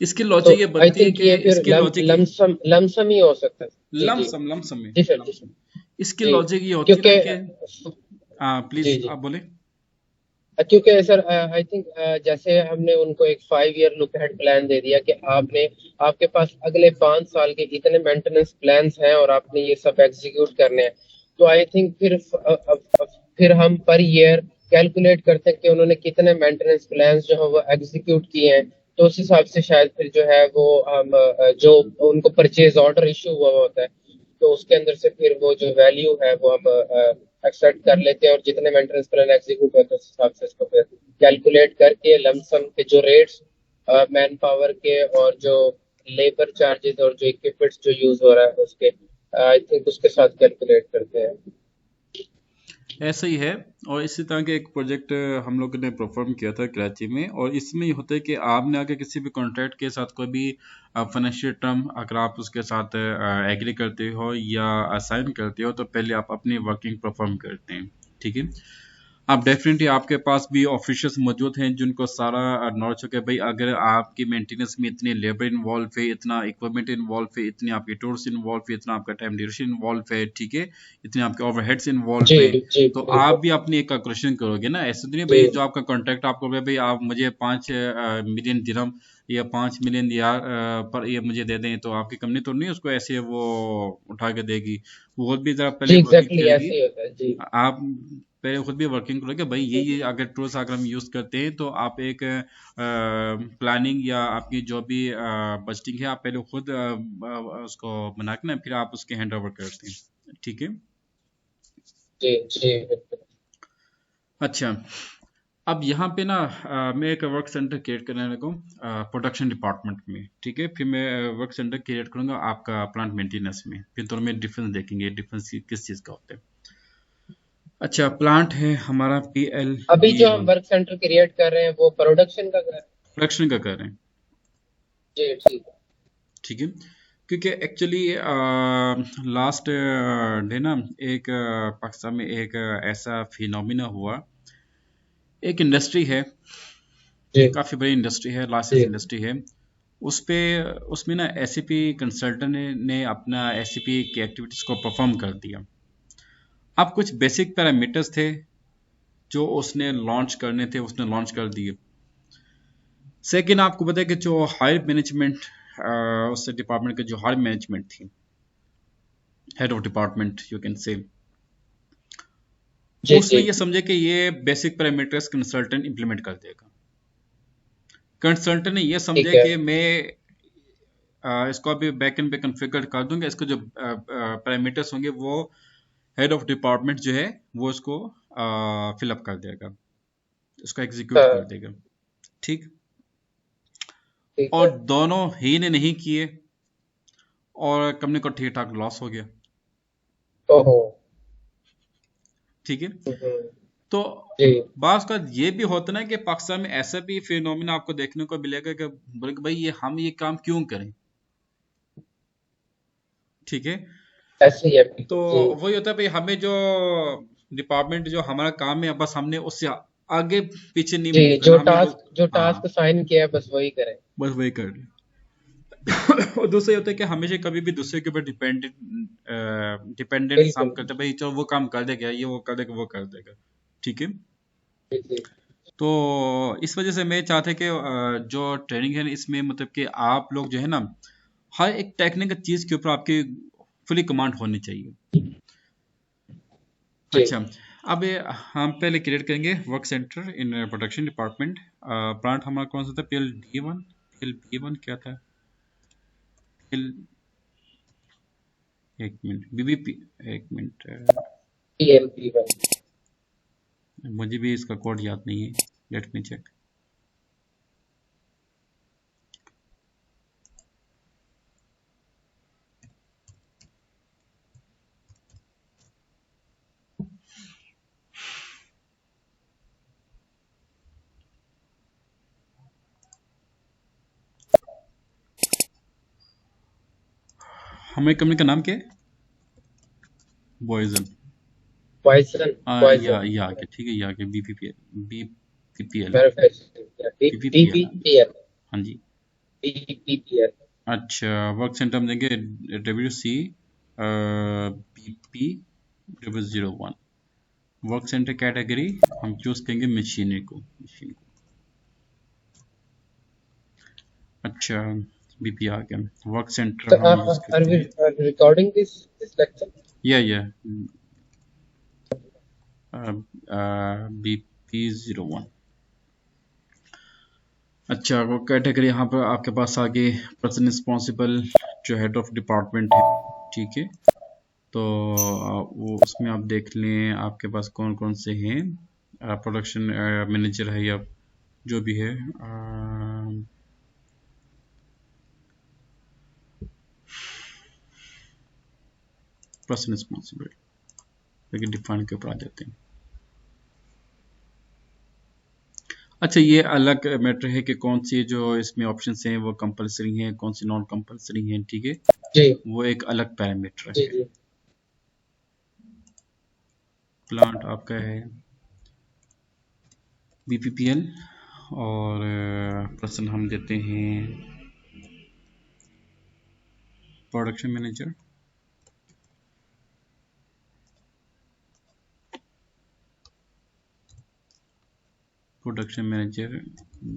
इसकी तो लॉजिक ये आई बनती है थिंक कि ये फिर इसकी लॉजिक लमसम ही हो सकता है। जी जी लमसम में जी सर, जी सर। इसकी जी, लॉजिक ये होती है ना क्योंकि कि जी प्लीज जी, आप बोले। क्योंकि सर आई थिंक जैसे हमने उनको एक 5 ईयर लुक हेड प्लान दे दिया कि आपके पास अगले 5 साल के इतने मेंटेनेंस प्लान्स हैं और आपने ये सब एग्जीक्यूट करने हैं, तो आई थिंक फिर हम पर ईयर कैलकुलेट करते हैं कि उन्होंने कितने मेंटेनेंस प्लान्स जो है वो एग्जीक्यूट किए हैं। तो उस हिसाब से शायद फिर जो है वो हम जो उनको परचेज ऑर्डर इशू हुआ होता है, तो उसके अंदर से फिर वो जो वैल्यू है वो हम एक्सेप्ट कर लेते हैं और जितने मेंटेनेंस प्लान एग्जीक्यूट होते हैं उस हिसाब से इसको फिर कैलकुलेट करके लमसम के जो रेट्स मैन पावर के और जो लेबर चार्जेस और जो इक्विपमेंट्स जो यूज हो रहा है उसके आई थिंक उसके साथ कैलकुलेट करते हैं। ऐसा ही है। और इसी तरह के एक प्रोजेक्ट हम लोग ने परफॉर्म किया था कराची में, और इसमें ये होता है कि आपने अगर किसी भी कॉन्ट्रैक्ट के साथ कोई भी फाइनेंशियल टर्म अगर आप उसके साथ एग्री करते हो या असाइन करते हो, तो पहले आप अपनी वर्किंग परफॉर्म करते हैं। ठीक है, आप डेफिनेटली आपके पास भी ऑफिशियल्स मौजूद हैं जिनको सारा नॉलेज हो कि भाई अगर आपकी मेंटेनेंस में इतनी लेबर इन्वॉल्व है, इतना इक्विपमेंट इन्वॉल्व है, इतनी आपकी टूल्स इन्वॉल्व है, इतना आपका टाइम ड्यूरेशन इन्वॉल्व है, ठीक है, इतने आपके ओवरहेड्स इन्वॉल्व जी है, जी तो बिल्कुल। आप भी अपनी एक कैलकुलेशन करोगे ना। ऐसे तो नहीं जी भाई जो आपका कॉन्ट्रैक्ट आपको भाई आप मुझे 5 मिलियन दिरहम या 5 मिलियन यार पर ये मुझे दे दें, तो आपकी कंपनी तो नहीं उसको ऐसे वो उठा के देगी। वो भी जरा जी पहले वर्किंग एग्जैक्टली करेगी। ऐसे ही होता है जी। आप पहले खुद भी वर्किंग करो कि भाई ये अगर टूल्स अगर हम यूज़ करते हैं, तो आप एक प्लानिंग या आपकी जो भी बजटिंग है आप पहले खुद उसको बना के ना फिर आप उसके हैंड ओवर करते हैं। ठीक है, जी जी बिल्कुल। अच्छा। अब यहाँ पे ना मैं एक वर्क सेंटर क्रिएट करने लगा हूँ प्रोडक्शन डिपार्टमेंट में। ठीक है, फिर मैं वर्क सेंटर क्रिएट करूँगा आपका प्लांट मेंटेनेंस में, फिर दोनों में डिफरेंस देखेंगे, डिफरेंस किस चीज़ का होता है। अच्छा, प्लांट है हमारा अभी जो हम PLB1, वर्क सेंटर क्रिएट कर रहे हैं वो प्रोडक्शन का कर रहे हैं। प्रोडक्शन का कर रहे हैं। जी ठीक है। ठीक है, क्योंकि एक्चुअली लास्ट डे ना एक पाकिस्तान में एक ऐसा फिनोमिना हुआ। एक इंडस्ट्री है, जी काफ़ी बड़ी इंडस्ट्री है, लाइसेंस जी इंडस्ट्री है। उस पे उसमें ना SAP कंसल्टेंट ने अपना SAP की एक्टिविटीज़ को परफॉर्म कर दिया। अब कुछ बेसिक पैरामीटर्स थे जो उसने लॉन्च करने थे, उसने लॉन्च कर दिए। सेकेंड, आपको पता है कि जो हायर मैनेजमेंट उस डिपार्टमेंट के जो हायर मैनेजमेंट थी, head of department you can say, जी उसने जी ये समझे कि ये बेसिक पैरामीटर्स कंसल्टेंट इंप्लीमेंट कर देगा। कंसल्टेंट ने ये समझा ठीक है। कि मैं इसको अभी बैकएंड पे कॉन्फ़िगर कर दूंगा, इसको जो पैरामीटर्स होंगे वो हेड ऑफ डिपार्टमेंट जो है वो इसको फिलअप कर देगा, इसको एग्जीक्यूट हाँ कर देगा। ठीक, ठीक और है। दोनों ही ने नहीं किए और कंपनी को ठीक ठाक लॉस हो गया। ओहो। ठीक है, हम्म, तो जी बात का ये भी होता ना कि पाकिस्तान में ऐसा भी फिनोमिना आपको देखने को मिलेगा कि बोले कि भाई ये हम ये काम क्यों करें। ठीक है, ऐसे ही है तो बिल्कुल जी। वही होता है भाई, हमें जो डिपार्टमेंट जो हमारा काम है बस हमने उससे आगे पीछे नहीं जी मूव जो करना, हमने बस टास्क हाँ साइन किया है बस वही करें। बस वही कर ले। और दूसरा ये होता है कि हमेशा कभी भी दूसरे के ऊपर डिपेंडेंट हम बिल्कुल। करते हैं, भाई चलो वो काम कर देगा, ये वो कर देगा, वो कर देगा। ठीक है, जी जी तो इस वजह से मैं चाहता कि जो ट्रेनिंग है इसमें मतलब कि आप लोग जो है ना हर एक टेक्निकल चीज़ के ऊपर आपकी फुली कमांड होनी चाहिए। जी। अच्छा, अब हम पहले क्रिएट करेंगे work centre in production department. Plant हमारा कौन सा था? PLD1, PLB1 क्या था? PL, एक मिनट, BBP, एक मिनट, PLP1। मुझे भी इसका कोड याद नहीं है, लेट मी चेक। हमारी कंपनी का नाम क्या है? बॉयजन। Poison poison. ये आ गया, ठीक है, ये आ गया, BPPL, मैन्युफैक्चरिंग BPPL। BPPL। हाँ जी। BPPL। अच्छा, वर्क सेंटर हम देंगे WC BP001। Work centre category हम चूज करेंगे मशीनरी को, मशीन को। अच्छा, BP आ गया। वर्क सेंटर So, हम यूज are करते we हैं, recording this lecture? या BP01। अच्छा, वो कैटेगरी यहाँ पर आपके पास आगे पर्सन रिस्पॉन्सिबल जो हेड ऑफ डिपार्टमेंट है। ठीक है, तो वो उसमें आप देख लें आपके पास कौन कौन से हैं। प्रोडक्शन मैनेजर है या जो भी है, पर्सन रिस्पॉन्सिबल, लेकिन डिफाइन के ऊपर आ जाते हैं। अच्छा, ये अलग मैटर है कि कौन सी जो इसमें ऑप्शंस हैं वो कंपलसरी हैं, कौन सी नॉन कंपलसरी हैं, ठीक है, जी वो एक अलग पैरामीटर जी है। जी प्लांट आपका है BPPL और पर्सन हम देते हैं production manager. Production manager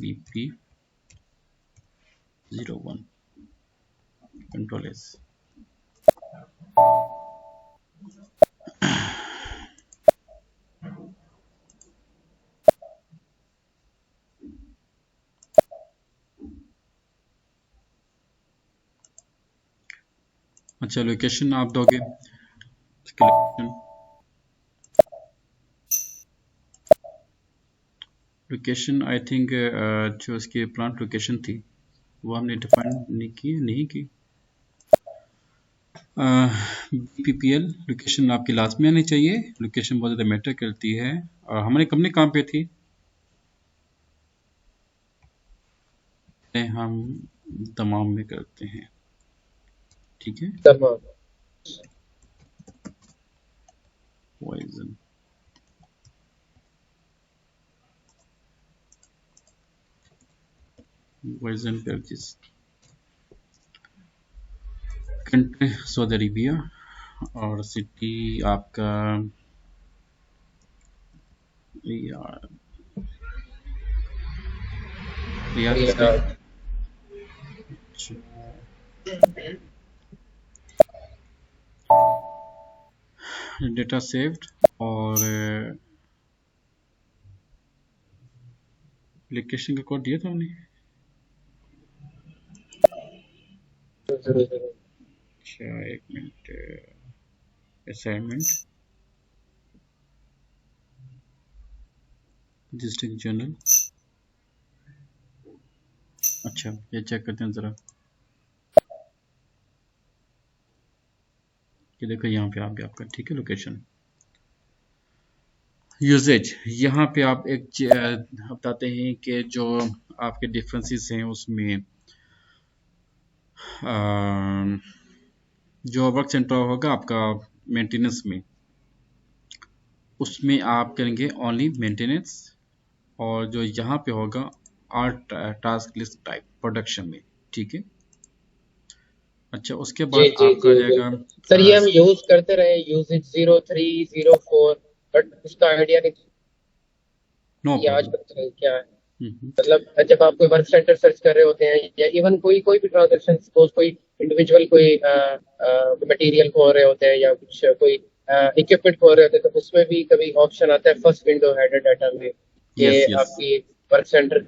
BP01 control S. अच्छा, लोकेशन आप दोगे, लोकेशन आई थिंक जो उसकी प्लांट लोकेशन थी वो हमने डिफाइन नहीं की। BPPL लोकेशन आपकी लास्ट में आनी चाहिए, लोकेशन बहुत ज़्यादा मैटर करती है। और हमारी कंपनी कहाँ पे थी, हम तमाम में करते हैं, ठीक है। तमाम। Poison, poison beverages, country Saudi Arabia, और सिटी आपका यार रियाद ये इसका। डेटा सेव्ड और एप्लीकेशन का कोड दिया था हमने। जरूर जरूर। अच्छा, एक मिनट, असाइनमेंट डिस्ट्रिक्ट जर्नल। अच्छा, ये चेक करते हैं ज़रा कि देखो यहाँ पे आ गया आपका, ठीक है। लोकेशन यूजेज, यहाँ पे आप एक बताते हैं कि जो आपके डिफरेंसेस हैं उसमें जो वर्क सेंटर होगा आपका मेंटेनेंस में, उसमें आप करेंगे ओनली मेंटेनेंस, और जो यहाँ पे होगा art task list type production में, ठीक है। अच्छा, उसके जी बाद जी आपका जी आ जाएगा बिल्कुल सर, ये हम यूज करते रहे यूजेज 0304, बट उसका आइडिया नहीं नो कि आज प्रॉब्लम। क्या है। मतलब जब आप कोई वर्क सेंटर सर्च कर रहे होते हैं या इवन कोई कोई भी ट्रांजेक्शन, सपोज कोई इंडिविजुअल कोई मटेरियल खो रहे होते हैं या कुछ कोई इक्विपमेंट खो रहे होते हैं, तो उसमें भी कभी ऑप्शन आता है फर्स्ट विंडो हेडर डाटा में कि यस यस, आपकी वर्क सेंटर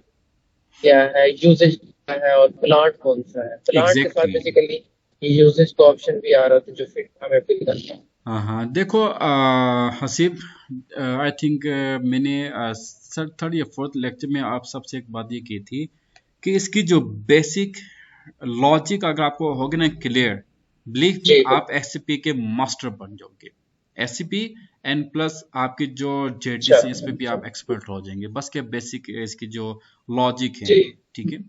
क्या है, यूजेज क्या है और प्लांट कौन सा है। प्लांट के साथ एग्जैक्टली। बेसिकली यूजेज का ऑप्शन भी आ रहा था जो फिर हमें फिल करना है। हाँ हाँ, देखो हसीब, आई थिंक मैंने सर थर्ड या फोर्थ लेक्चर में आप सबसे एक बात ये की थी कि इसकी जो बेसिक लॉजिक अगर आपको होगी ना क्लियर, बिलीव में जी आप एससीपी के मास्टर बन जाओगे। एससीपी एंड प्लस आपकी जो अच्छा जेडीसी, इस पे भी आप एक्सपर्ट हो जाएंगे, बस क्या बेसिक इसकी जो लॉजिक है, जी ठीक है।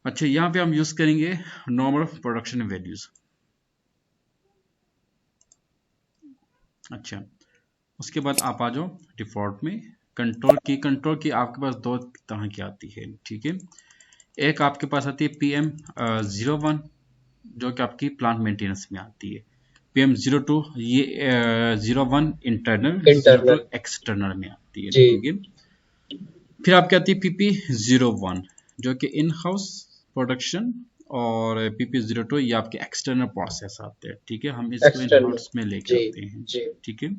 अच्छा, यहाँ पे हम यूज करेंगे नॉर्मल प्रोडक्शन वैल्यूज। अच्छा, उसके बाद आप आ जाओ डिफॉल्ट में। कंट्रोल की आपके पास दो तरह की आती है, ठीक है। एक आपके पास आती है PM01, जो कि आपकी प्लांट मेंटेनेंस में आती है। PM02, ये 01 इंटरनल, 02 इंटरनल। एक्सटर्नल में आती है, जी ठीक है। फिर आपकी आती है PP01, जो कि इन हाउस प्रोडक्शन, और PP02 ये आपके एक्सटर्नल प्रोसेस आते हैं, ठीक है। हम इसको इन एक्सटर्नल। हाउस में लेके जी आते हैं, जी ठीक है।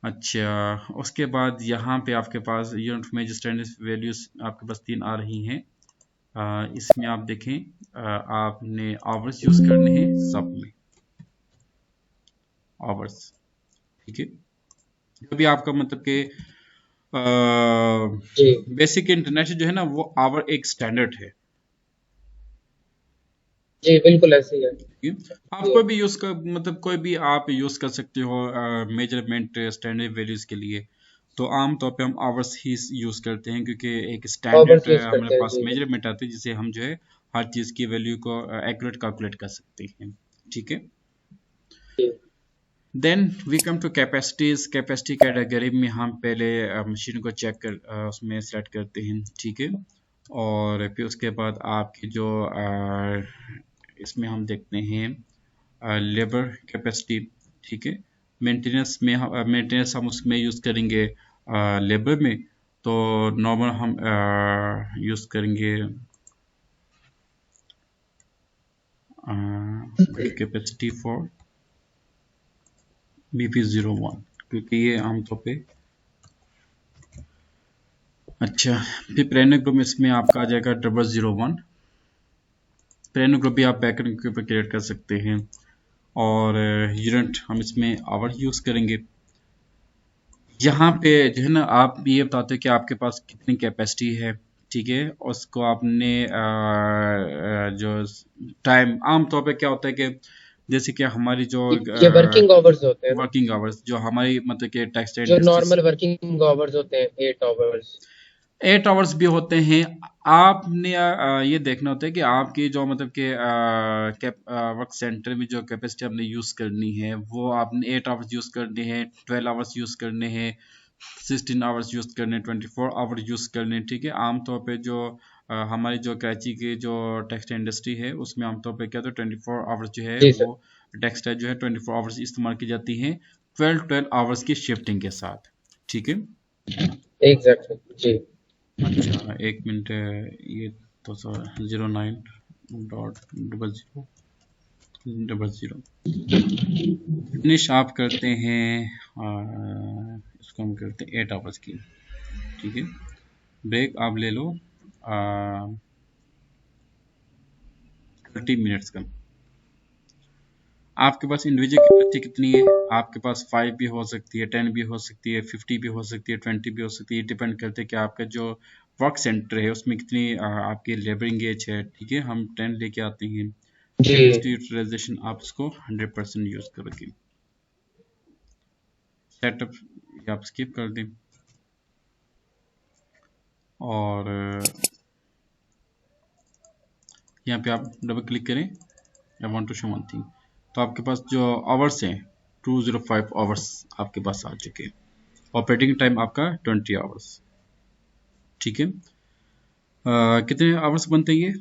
अच्छा, उसके बाद यहाँ पे आपके पास unit of measure standard values आपके पास तीन आ रही हैं। इसमें आप देखें, आपने आवर्स यूज करने हैं सब में, आवर्स। ठीक है, जो भी आपका मतलब कि जी बेसिक इंटरनेट जो है ना वो आवर एक स्टैंडर्ड है। जी बिल्कुल ऐसे ही है। आप जी कोई भी यूज कर मतलब कोई भी आप यूज कर सकते हो मेजरमेंट स्टैंडर्ड वैल्यूज के लिए। तो आम तौर पे हम आवर्स ही यूज करते हैं क्योंकि एक आवर्स स्टैंडर्ड यूज हमारे करते हैं। पास जी मेजरमेंट आती है जिसे हम जो है हर चीज की वैल्यू को एक्यूरेट कैलकुलेट कर सकते हैं। ठीक है, जी then we come to capacities. Capacity category में हम पहले मशीन को चेक कर उसमें सेलेक्ट करते हैं। ठीक है, और फिर उसके बाद आपकी जो इसमें हम देखते हैं लेबर कैपेसिटी। ठीक है, मेंटेनेंस हम उसमें यूज़ करेंगे लेबर में। तो नॉर्मल हम यूज़ करेंगे कैपेसिटी फॉर BP01 क्योंकि ये आमतौर पे अच्छा। फिर प्रेरणा ग्रुप इसमें आपका आ जाएगा 001। प्रेरणा ग्रुप भी आप बैकएंड के ऊपर क्रिएट कर सकते हैं। और यूनिट हम इसमें आवर यूज़ करेंगे। यहाँ पे जो है ना आप ये बताते हो कि आपके पास कितनी कैपेसिटी है। ठीक है, उसको आपने जो टाइम आमतौर पे क्या होता है कि जैसे कि हमारी जो ये वर्किंग आवर्स होते हैं ना, वर्किंग आवर्स जो हमारी मतलब कि टेक्सटाइल जो इंडस्ट्रीज नॉर्मल वर्किंग आवर्स होते हैं 8 आवर्स। 8 आवर्स भी होते हैं। आपने ये देखना होता है कि आपकी जो मतलब कि वर्क सेंटर में जो कैपेसिटी आपने यूज़ करनी है वो आपने 8 आवर्स यूज़ करने हैं, 12 आवर्स यूज़ करने हैं, 16 आवर्स यूज़ करने, 24 आवर यूज़ करने। ठीक है, आमतौर पे जो हमारी जो कराची की जो टेक्सटाइल इंडस्ट्री है उसमें आमतौर पे क्या होता है 24 आवर्स जो है जी वो सर। टेक्सटाइल जो है 24 आवर्स इस्तेमाल की जाती हैं 12 आवर्स की शिफ्टिंग के साथ। ठीक है, एग्जैक्टली जी। अच्छा 1 मिनट ये तो सर 09.0000 फिनिश आप करते हैं इसको हम करते हैं 8 आवर्स की। ठीक है, ब्रेक आप ले लो 30 मिनट्स का। आपके पास इंडिविजुअल कैपेसिटी कितनी है? आपके पास 5 भी हो सकती है, 10 भी हो सकती है, 50 भी हो सकती है, 20 भी हो सकती है। डिपेंड करते हैं कि आपका जो वर्क सेंटर है उसमें कितनी आपकी लेबर एंगेज है। ठीक है, हम 10 लेके आते हैं। जी कैपेसिटी यूटिलाइजेशन आप इसको 100% यूज करोगे। सेटअप ये आप स्किप कर दें और यहाँ पे आप डबल क्लिक करें। I want to show one thing. तो आपके पास जो आवर्स हैं 205 आवर्स आपके पास आ चुके हैं। ऑपरेटिंग टाइम आपका 20 आवर्स। ठीक है, कितने आवर्स बनते हैं ये?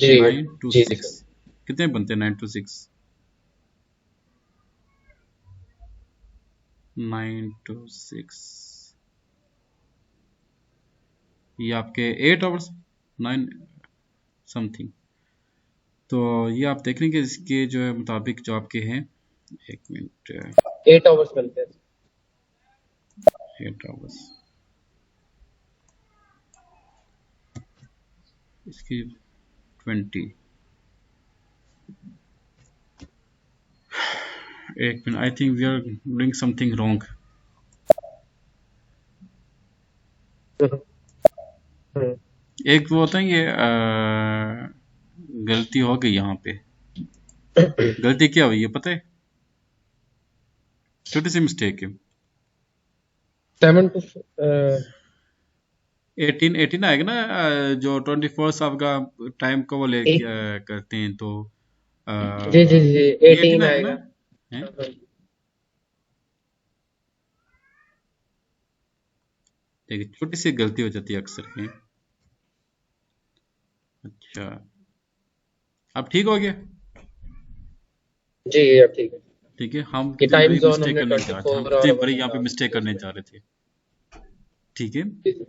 जी 9 to 6। सर। कितने बनते हैं 9 to 6? 9 to 6 ये आपके 8 आवर्स 9 समथिंग। तो ये आप देख लेंगे इसके जो है मुताबिक जो आपके हैं 1 मिनट 8 आवर्स बनते हैं। 8 आवर्स इसकी 20 1 minute I think we are doing something wrong. Hmm, hmm. एक वो होता है ये गलती हो गई यहाँ पे। गलती क्या हुई है पता है? छोटी सी मिस्टेक है। 7 to 18 आएगा ना जो 24 आपका टाइम को वो ले करते हैं तो जी जी जी ये 18 18 आएगा ना आएगा। है? देखिए छोटी सी गलती हो जाती है अक्सर है। अच्छा अब ठीक हो गया। जी अब ठीक है। ठीक है, हम ये कितनी टाइम बड़ी जोन मिस्टेक हमने करने जा रहे थे, हम 24 और कितनी आवर बड़ी हम यहाँ पे डाल मिस्टेक दिए करने उसमें। जा रहे थे। ठीक है, जी सर।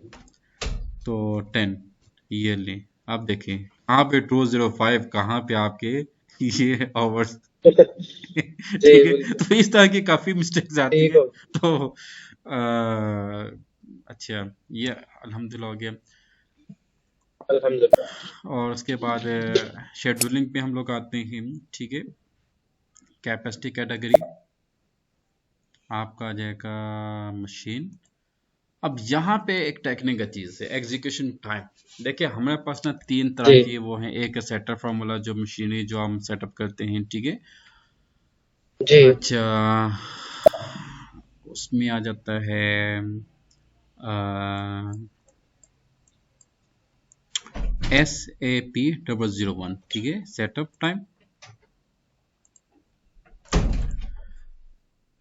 तो 10 ये लें। आप देखें यहाँ पे 205 कहाँ पे आपके ये आवर्स। जी ठीक है, बिल्कुल तो इस तरह की काफी मिस्टेक्स आती ठीक है। हो। तो अच्छा ये अल्हम्दुलिल्लाह हो गया। अल्हम्दुलिल्लाह। और उसके बाद शेड्यूलिंग पे हम लोग आते हैं। ठीक है, कैपेसिटी कैटेगरी आपका आ जाएगा मशीन। अब यहाँ पे एक टेक्निकल चीज है, एग्जीक्यूशन टाइम। देखिए हमारे पास ना तीन तरह जी की वो है, एक सेटअप फार्मूला जो मशीनरी जो हम सेटअप करते हैं, ठीक है। जी अच्छा, उसमें आ जाता है SAP001, ठीक है, setup time.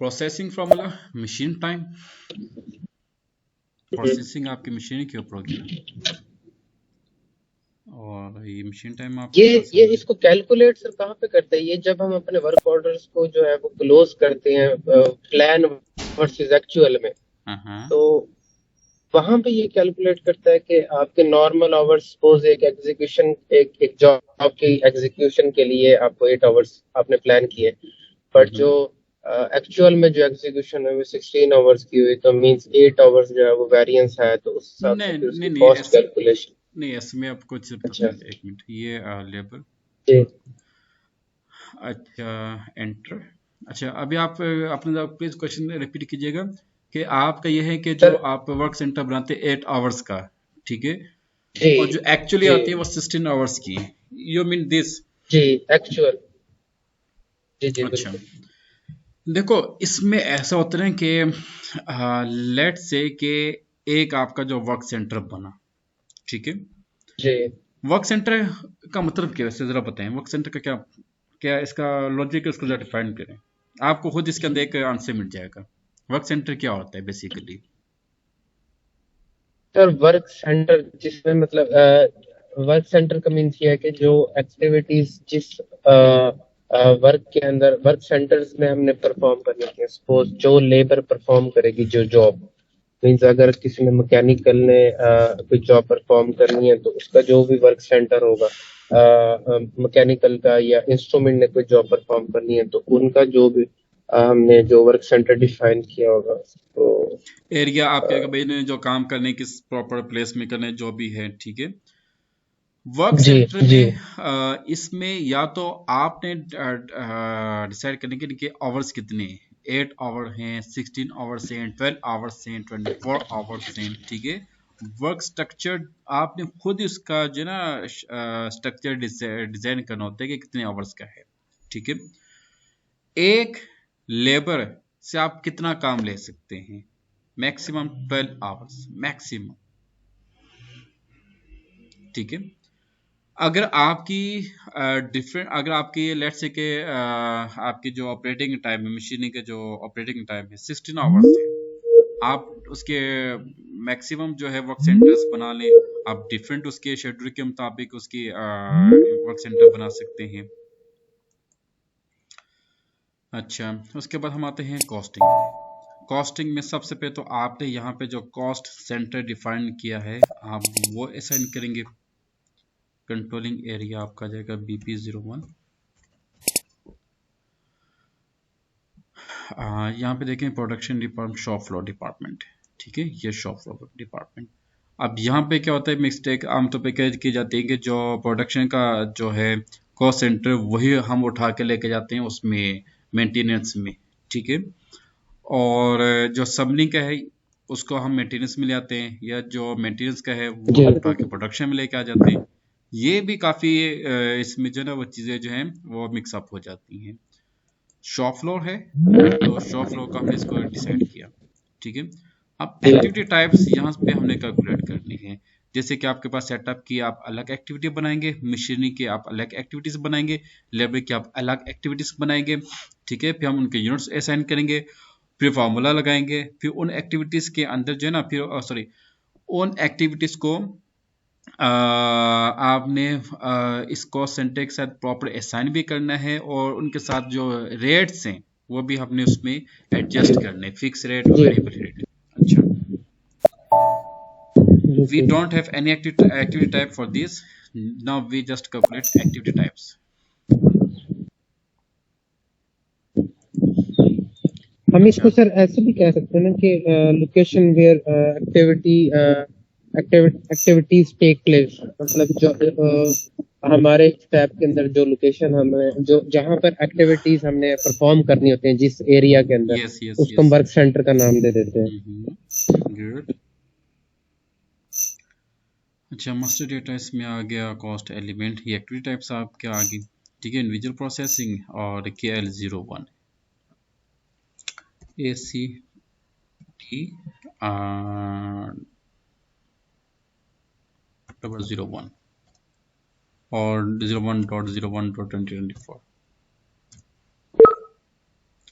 Processing formula machine time, processing आपकी मशीन के ऊपर होगी ना, और ये मशीन टाइम आपके पास ये है। इसको कैलकुलेट सर कहाँ पे करते हैं? ये जब हम अपने वर्क ऑर्डर्स को जो है वो क्लोज करते हैं प्लान वर्सेस एक्चुअल में, हाँ तो वहां पे ये कैलकुलेट करता है कि आपके नॉर्मल आवर्स, सपोज एक एग्जीक्यूशन, एक जॉब की एग्जीक्यूशन के लिए आपको 8 आवर्स आपने प्लान किए, बट जो एक्चुअल में जो एग्जीक्यूशन है वो 16 आवर्स की हुई, तो मींस 8 आवर्स जो है वो वेरिएंस है, तो उस हिसाब से नहीं फिर नहीं उसकी नहीं, कॉस्ट ऐसे कैलकुलेशन। नहीं, ऐसे में आपको कुछ अच्छा एक मिनट, ये लेबर, जी अच्छा एंटर। अच्छा अभी आप अपने प्लीज क्वेश्चन रिपीट कीजिएगा कि आपका ये है कि जो सर। आप वर्क सेंटर बनाते हैं 8 आवर्स का, ठीक है, जी और जो एक्चुअली जी आती है वो 16 आवर्स की, यू मीन दिस? जी एक्चुअल, जी जी अच्छा, बिल्कुल। देखो इसमें ऐसा होता है कि लेट से कि एक आपका जो वर्क सेंटर बना, ठीक है। जी वर्क सेंटर का मतलब क्या है, वैसे जरा बताएं, वर्क सेंटर का क्या क्या इसका लॉजिक, इसको जरा डिफाइन करें, आपको खुद इसके अंदर एक आंसर मिल जाएगा। वर्क सेंटर क्या होता है बेसिकली? सर वर्क सेंटर जिसमें मतलब वर्क सेंटर का मीन्स ये है कि जो एक्टिविटीज जिस वर्क के अंदर वर्क सेंटर्स में हमने परफॉर्म करनी है, सपोज जो लेबर परफॉर्म करेगी जो जॉब, मीन्स अगर किसी ने मैकेनिकल ने कोई जॉब परफॉर्म करनी है तो उसका जो भी वर्क सेंटर होगा, मैकेनिकल का या इंस्ट्रूमेंट ने कोई जॉब परफॉर्म करनी है तो उनका जो भी हमने जो वर्क सेंटर डिफाइन किया होगा, तो एरिया आपके भाई ने जो काम करने किस प्रॉपर प्लेस में करने जो भी है, ठीक है। वर्क जी सेंटर जी में इसमें या तो आपने डिसाइड करने के कि आवर्स कितने हैं, 8 आवर हैं, 16 आवर्स हैं, 12 आवर्स हैं, 24 आवर्स हैं, ठीक है। वर्क स्ट्रक्चर आपने खुद उसका जो है ना स्ट्रक्चर डिजाइन करना होता है कि कितने आवर्स का है, ठीक है। एक लेबर से आप कितना काम ले सकते हैं? मैक्सिमम 12 आवर्स मैक्सिमम, ठीक है। अगर आपकी डिफरेंट, अगर आपकी लेट से के आपकी जो ऑपरेटिंग टाइम है, मशीनिंग के जो ऑपरेटिंग टाइम है 16 आवर्स है, आप उसके मैक्सिमम जो है वर्क सेंटर्स बना लें, आप डिफरेंट उसके शेड्यूल के मुताबिक उसकी वर्क सेंटर बना सकते हैं। अच्छा, उसके बाद हम आते हैं कॉस्टिंग। कॉस्टिंग में सबसे पहले तो आपने यहाँ पे जो कॉस्ट सेंटर डिफाइन किया है आप वो असाइन करेंगे। कंट्रोलिंग एरिया आपका जाएगा BP01। यहाँ पे देखें production department, shop floor department, ठीक है, ये शॉप फ्लोर डिपार्टमेंट। अब यहाँ पे क्या होता है, मिस्टेक आमतौर पे क्या की जाती है कि जो प्रोडक्शन का जो है कॉस्ट सेंटर वही हम उठा के लेके जाते हैं उसमें मेंटेनेंस में, ठीक है। और जो सबनिंग का है उसको हम मेंटेनेंस में ले आते हैं, या जो मेंटेनेंस का है वो जी हम उठा के प्रोडक्शन में लेके आ जाते हैं। ये भी काफ़ी इसमें जो है ना वो चीज़ें जो हैं वो मिक्सअप हो जाती हैं। शॉप फ्लोर है तो शॉप फ्लोर का हमने इसको डिसाइड किया, ठीक है। अब एक्टिविटी टाइप्स यहाँ पे हमने कैलकुलेट करनी है। जैसे कि आपके पास सेटअप की आप अलग एक्टिविटी बनाएंगे, मशीनरी के आप अलग एक्टिविटीज बनाएंगे, लेबर की आप अलग एक्टिविटीज बनाएंगे, ठीक है। फिर हम उनके यूनिट्स असाइन करेंगे, फिर फार्मूला लगाएंगे, फिर उन एक्टिविटीज के अंदर जो है ना फिर सॉरी उन एक्टिविटीज को आपने इसको सेंटर के साथ प्रॉपर असाइन भी करना है, और उनके साथ जो रेट्स हैं वो भी हमने उसमें एडजस्ट करने, फिक्स रेट और जी वेरिएबल रेट। अच्छा, we जी don't have any activity type for this, now we just calculate activity types। हम अच्छा, इसको सर ऐसे भी कह सकते हैं ना कि location where activities take place, मतलब जो हमारे स्टैप के अंदर जो लोकेशन हमें जो जहाँ पर एक्टिविटीज हमने परफॉर्म करनी होती हैं जिस एरिया के अंदर, यस यस उसको हम यस वर्क सेंटर का नाम दे देते हैं। गुड। अच्छा, मास्टर डेटा इसमें आ गया, कॉस्ट एलिमेंट, ये एक्टिविटी टाइप्स आपके आ गई, ठीक है। इंडिविजुअल प्रोसेसिंग और KL01 ACT 001 और 01.01.2024।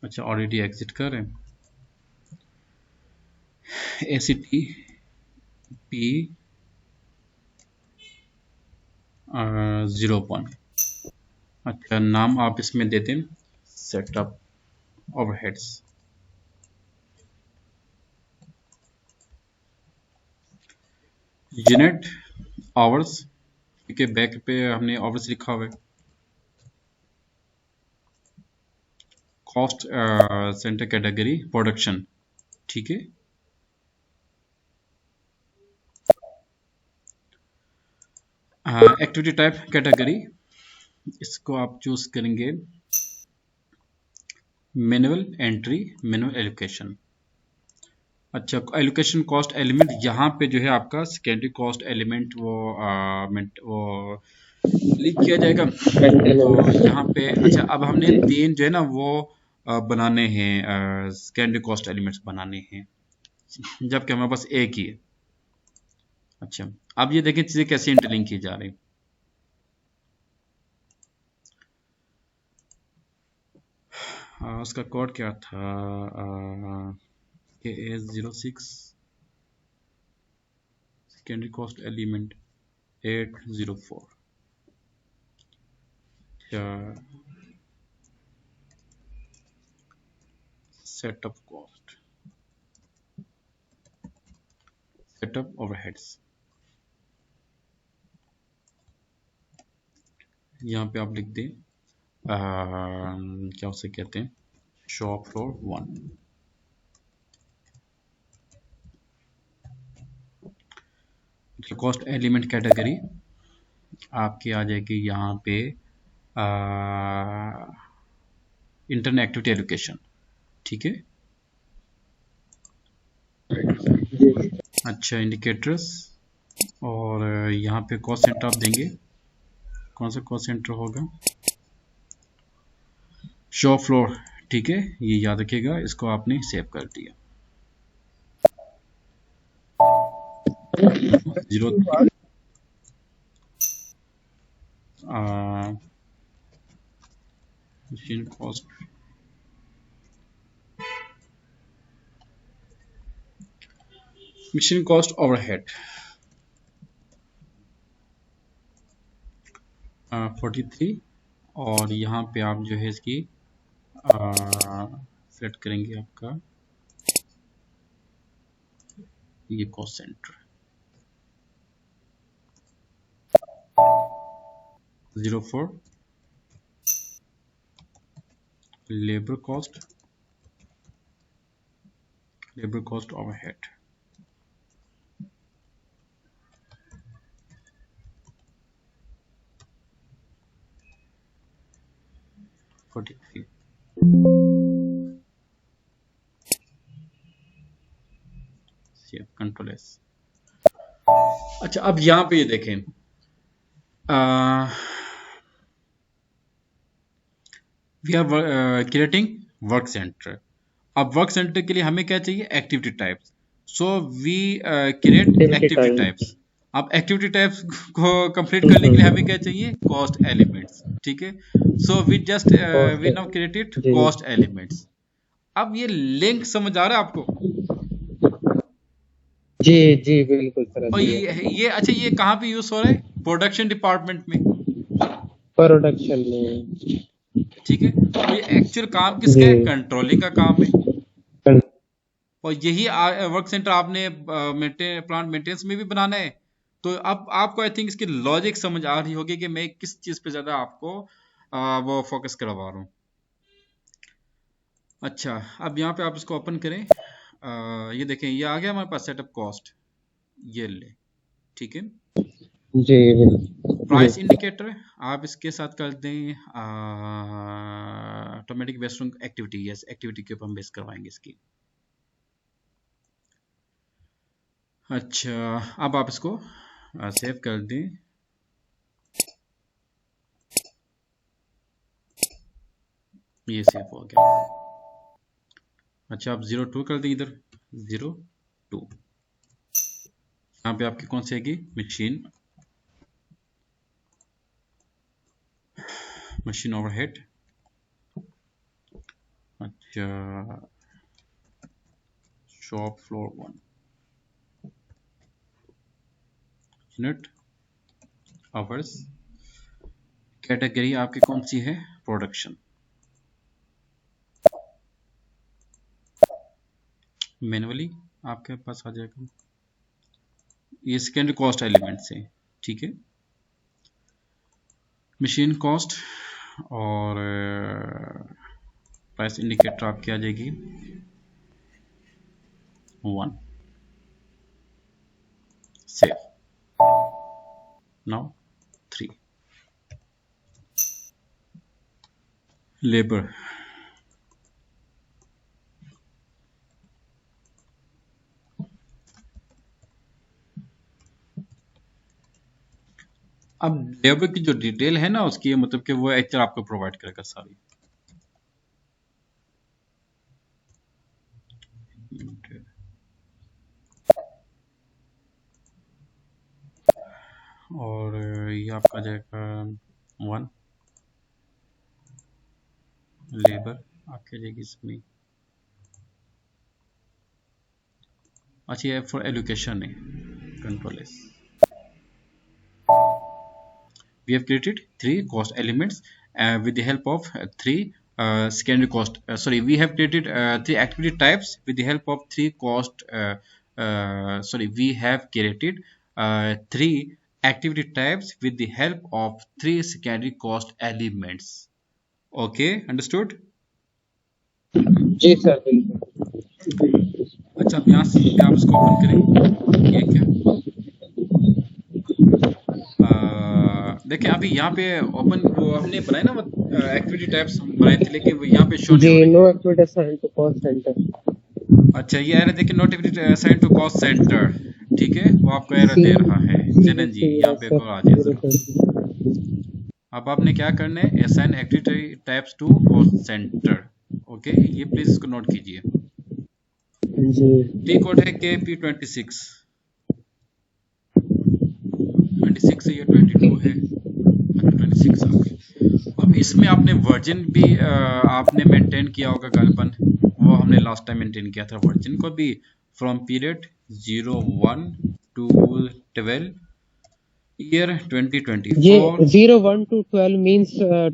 अच्छा, ऑलरेडी एग्जिट कर रहे हैं। ACT P 01। अच्छा, नाम आप इसमें देते हैं सेटअप ओवरहेड्स। यूनिट आवर्स, ठीक है, बैक पे हमने आवर्स लिखा हुआ है। कॉस्ट सेंटर कैटेगरी प्रोडक्शन, ठीक है। एक्टिविटी टाइप कैटेगरी, इसको आप चूज करेंगे मैनुअल एंट्री, मैनुअल एलोकेशन। अच्छा, एलोकेशन कॉस्ट एलिमेंट, यहाँ पे जो है आपका सेकेंडरी कॉस्ट एलिमेंट वो लिख किया जाएगा। तो यहाँ पे अच्छा, अब हमने 3 जो है ना वो बनाने हैं, सेकेंडरी कॉस्ट एलिमेंट्स बनाने हैं, जबकि हमारे पास एक ही है। अच्छा, अब ये देखें चीजें कैसे इंटरलिंक की जा रही है। उसका कोड क्या था, KS06 secondary cost element 804। Setup cost, setup overheads, यहाँ पे आप लिख दें क्या उसे कहते हैं, shop floor 1। Cost element category आपकी आ जाएगी यहाँ पे इंटरनेट एक्टिविटी एलोकेशन, ठीक है। अच्छा, इंडिकेटर्स, और यहाँ पे कॉस्ट सेंटर आप देंगे, कौन सा कॉस्ट सेंटर होगा, शॉप फ्लोर, ठीक है, ये याद रखिएगा, इसको आपने सेव कर दिया। 03 machine cost, machine cost overhead 43, और यहाँ पे आप जो है इसकी सेट करेंगे आपका ये cost center 04 labour cost overhead 43। Save, control S. अच्छा, अब यहाँ पे ये देखें, we are creating work center. अब वर्क सेंटर के लिए हमें क्या चाहिए, activity types. So we create activity types. अब एक्टिविटी टाइप्स को कंप्लीट करने के लिए हमें क्या चाहिए, कॉस्ट एलिमेंट्स, ठीक है। So we just we now created cost elements. अब ये लिंक समझ आ रहा है आपको? जी जी बिल्कुल सर। और ये अच्छा, ये कहाँ पे यूज हो रहा है, प्रोडक्शन डिपार्टमेंट में, प्रोडक्शन में, ठीक है। तो ये एक्चुअल काम किसका है, कंट्रोलिंग का काम है। और यही वर्क सेंटर आपने प्लांट मेंटेनेंस में भी बनाना है। तो अब आपको आई थिंक इसकी लॉजिक समझ आ रही होगी कि मैं किस चीज पे ज्यादा आपको वो फोकस करवा रहा हूँ। अच्छा, अब यहाँ पे आप इसको ओपन करें, ये देखें, ये आ गया हमारे पास सेटअप कॉस्ट, ये ले, ठीक है। जी, प्राइस इंडिकेटर आप इसके साथ कर दें automatic based on activity, yes activity के ऊपर हम बेस करवाएंगे इसकी। अच्छा अब आप इसको सेव कर दें। ये सेव हो गया। अच्छा आप 02 कर दें, इधर 02। यहाँ पे आपकी कौन सी आएगी, मशीन ओवरहेड। अच्छा shop floor 1 unit hours. Category आपकी कौन सी है, प्रोडक्शन। मैनुअली आपके पास आ जाएगा, ये सेकेंडरी कॉस्ट एलिमेंट से, ठीक है। मशीन कॉस्ट और प्राइस इंडिकेटर आपकी आ जाएगी 1। सेव। Now 3 labour. अब लेबर की जो डिटेल है ना उसकी, मतलब कि वो एचआर आपको प्रोवाइड करेगा सारी। और ये आपका जाएगा 1 लेबर आपके जाएगी इसमें। अच्छा ये फॉर एलोकेशन है, control S. We have created 3 cost elements with the help of 3 secondary cost. We have created 3 activity types with the help of 3 cost. We have created 3 activity types with the help of 3 secondary cost elements. Okay, understood? Ji sir बिल्कुल। अच्छा अब यहाँ से आप इसको open करें, ये क्या देखिए अभी यहाँ पे ओपन वो हमने बनाए ना एक्टिविटी टाइप्स हम बनाए थे, लेकिन वो यहाँ पे शो नहीं हो रही। No activity assigned to cost center. अच्छा ये एरर देखिए, not activity assigned to cost center, ठीक है, वो आपको एरर दे रहा है। जनन जी यहाँ पे आ जाए जरा। अब आपने क्या करना है, assign activity types to cost center. Okay ये प्लीज इसको नोट कीजिए। टी कोड है KP26 26 है, ये 22 है, 26 आ गई। अब इसमें आपने वर्जन भी आपने मेंटेन किया होगा गालबन, वो हमने लास्ट टाइम मेंटेन किया था वर्जन को भी, फ्रॉम पीरियड 01 to 12 ईयर 2024। ये 01 to 12 means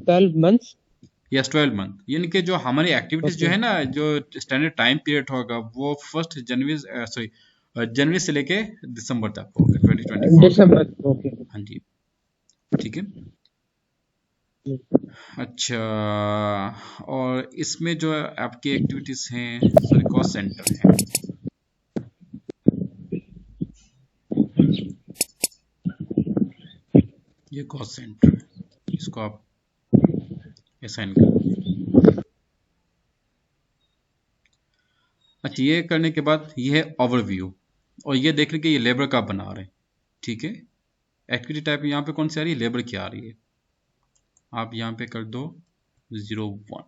12 months. Yes 12 month, यानी कि जो हमारी एक्टिविटीज जो है ना, जो स्टैंडर्ड टाइम पीरियड होगा वो 1 जनवरी से लेके दिसंबर तक होगा 2024 दिसंबर। ओके हाँ जी ठीक है। अच्छा और इसमें जो आपकी एक्टिविटीज हैं कॉस्ट सेंटर है, ये कॉस्ट सेंटर इसको आप असाइन कर दीजिए। अच्छा ये करने के बाद ये है ओवरव्यू, और ये देख लीजिए ये लेबर का बना रहे हैं, ठीक है। एक्टिविटी टाइप यहाँ पे कौन सी आ रही है, लेबर की आ रही है। आप यहाँ पे कर दो 01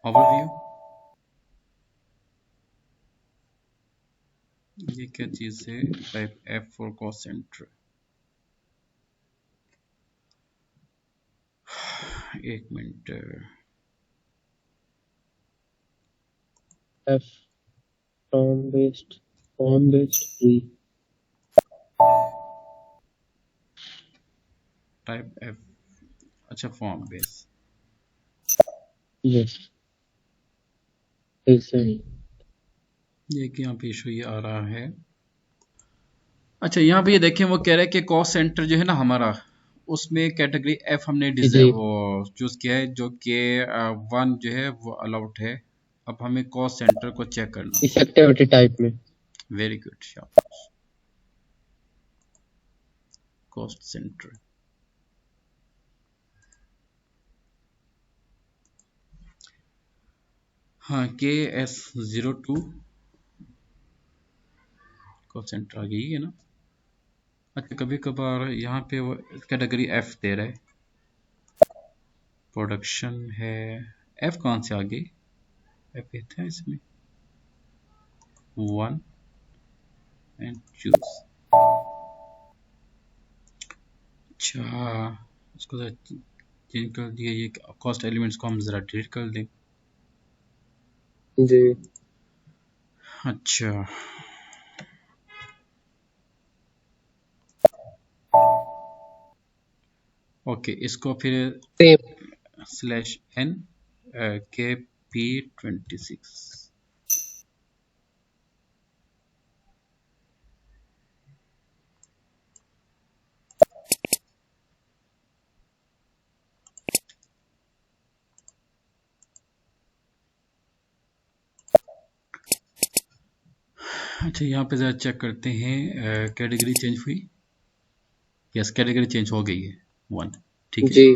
ओवरव्यू। ये क्या चीज है, type F for cost centre. एक मिनट, F form based free type F। अच्छा फॉर्म बेस, यस ये कि यहाँ पे इशू ये आ रहा है। अच्छा यहाँ पे ये देखें वो कह रहा है कि कॉस्ट सेंटर जो है ना हमारा, उसमें कैटेगरी F हमने चूज किया है, जो कि 1 जो है वो अलाउड है। अब हमें कॉस्ट सेंटर को चेक करना इस एक्टिविटी टाइप में। वेरी गुड शाबाश। Cost centre. हाँ, KS02 कॉस्ट सेंटर आ गई है ना। अच्छा, कभी कभार यहाँ पे वो कैटेगरी F दे रहा है, प्रोडक्शन है। F कहाँ से आ गई? F ये था इसमें, 1 एंड चूज। अच्छा, उसको चेंज कर दिया। ये कॉस्ट एलिमेंट्स को हम जरा डिलीट कर दें। जी अच्छा, ओके, इसको फिर सेम। /n KP26। अच्छा, यहाँ पे जरा चेक करते हैं, कैटेगरी चेंज हुई? यस, कैटेगरी चेंज हो गई है 1। ठीक है। जी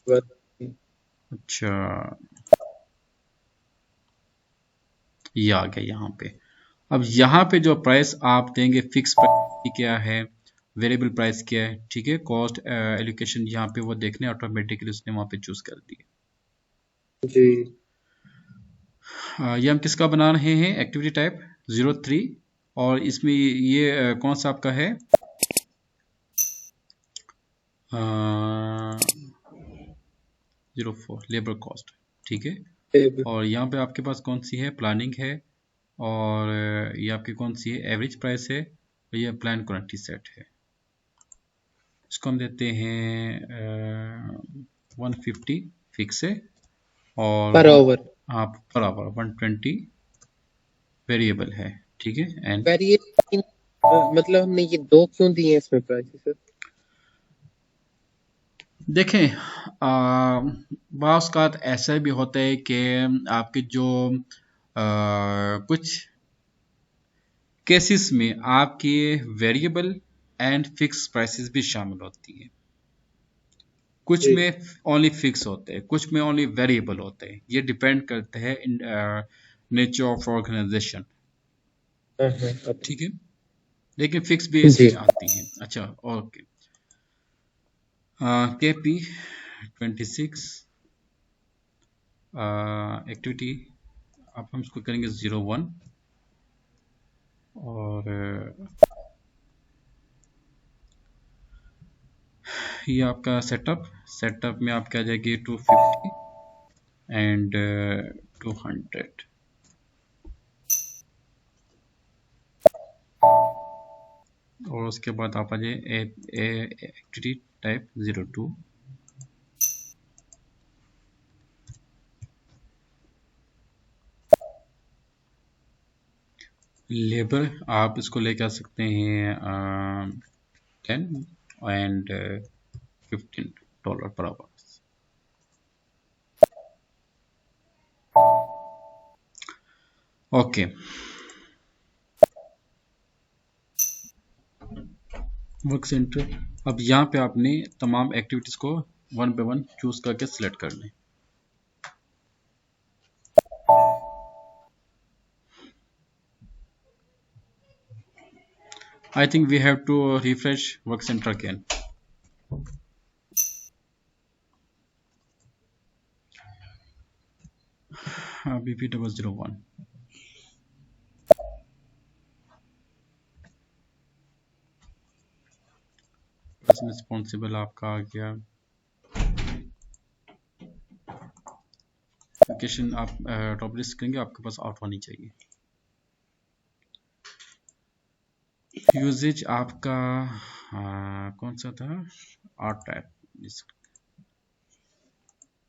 बस। अच्छा, ये आ गया यहाँ पे। अब यहाँ पे जो प्राइस आप देंगे, फिक्स प्राइस क्या है, वेरिएबल प्राइस क्या है, ठीक है, कॉस्ट एलोकेशन यहाँ पे वो देखने ऑटोमेटिकली उसने वहाँ पे चूज कर दिया। जी ये हम किसका बना रहे हैं? एक्टिविटी टाइप 03, और इसमें ये कौन सा आपका है? 04 लेबर कॉस्ट। ठीक है। सेम। और यहाँ पे आपके पास कौन सी है? प्लानिंग है। और ये आपकी कौन सी है? एवरेज प्राइस है। और ये प्लान क्वांटिटी सेट है। इसको हम देते हैं 150 फिक्स है, और पर ओवर आप पर आवर 120 वेरिएबल है। ठीक है। एंड वेरिएबल मतलब हमने ये दो क्यों दिए हैं इसमें प्राइसेस? देखें, बाज़ औक़ात ऐसा भी होता है कि आपके जो कुछ केसेस में आपके वेरिएबल एंड फिक्स प्राइसेस भी शामिल होती हैं। कुछ जी में ओनली फिक्स होते हैं, कुछ में ओनली वेरिएबल होते हैं। ये डिपेंड करता है नेचर ऑफ ऑर्गेनाइजेशन। हाँ। ठीक है। लेकिन फिक्स भी जी इसमें आती हैं। अच्छा, ओके। KP26 एक्टिविटी, अब हम इसको करेंगे 01, और ये आपका सेटअप में आपके आ जाएगी 250 एंड 200। और उसके बाद आप आ जाए एक्टिविटी टाइप 02। लेबर आप इसको लेके आ सकते हैं 10 and $15 per hour. Okay, work center. अब यहाँ पे आपने तमाम एक्टिविटीज को 1 बाय 1 चूज करके सिलेक्ट कर लें। I think we have to refresh work center again. BP001। Person responsible आपका आ गया। लोकेशन आप टॉप लिस्ट करेंगे, आपके पास आउट होनी चाहिए। यूजेज आपका कौन सा था? Art type.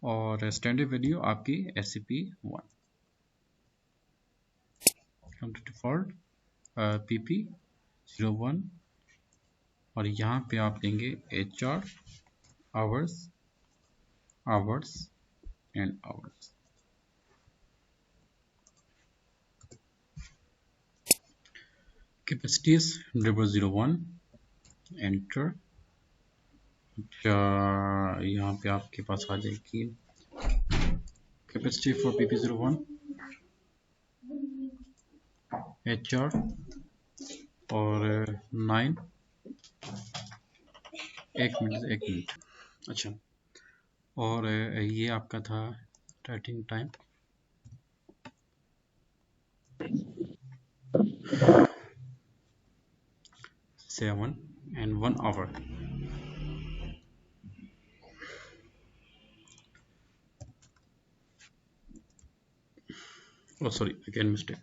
और स्टैंडर्ड वैल्यू आपकी SCP-1। हम डिफॉल्ट PP01, और यहाँ पे आप देंगे HR hours and hours. Capacities 001, enter. यहाँ पे आपके पास आ जाएगी कैपेसिटी फॉर PP01 HR और 9 एक मिनट। अच्छा, और ये आपका था writing time 7 and 1 hour। Oh sorry, again mistake।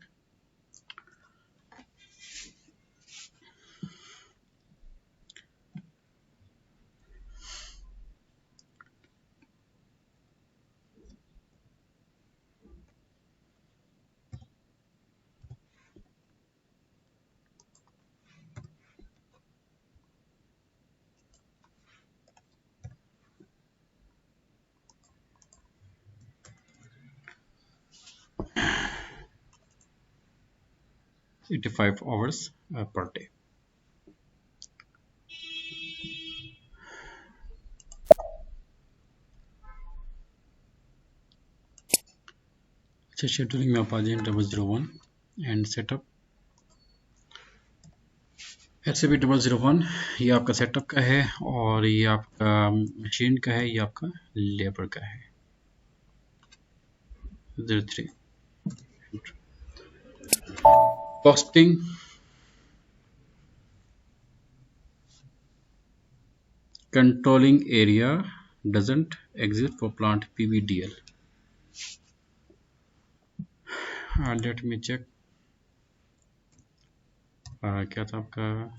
$85 hours per day। अच्छा, शेड्यूलिंग में आप आ जाए 001 एंड सेटअप SAP 001। ये आपका सेटअप का है और ये आपका मशीन का है, ये आपका लेबर का है 03। Costing controlling area doesn't exist for plant PVDL। Let me check। क्या था आपका?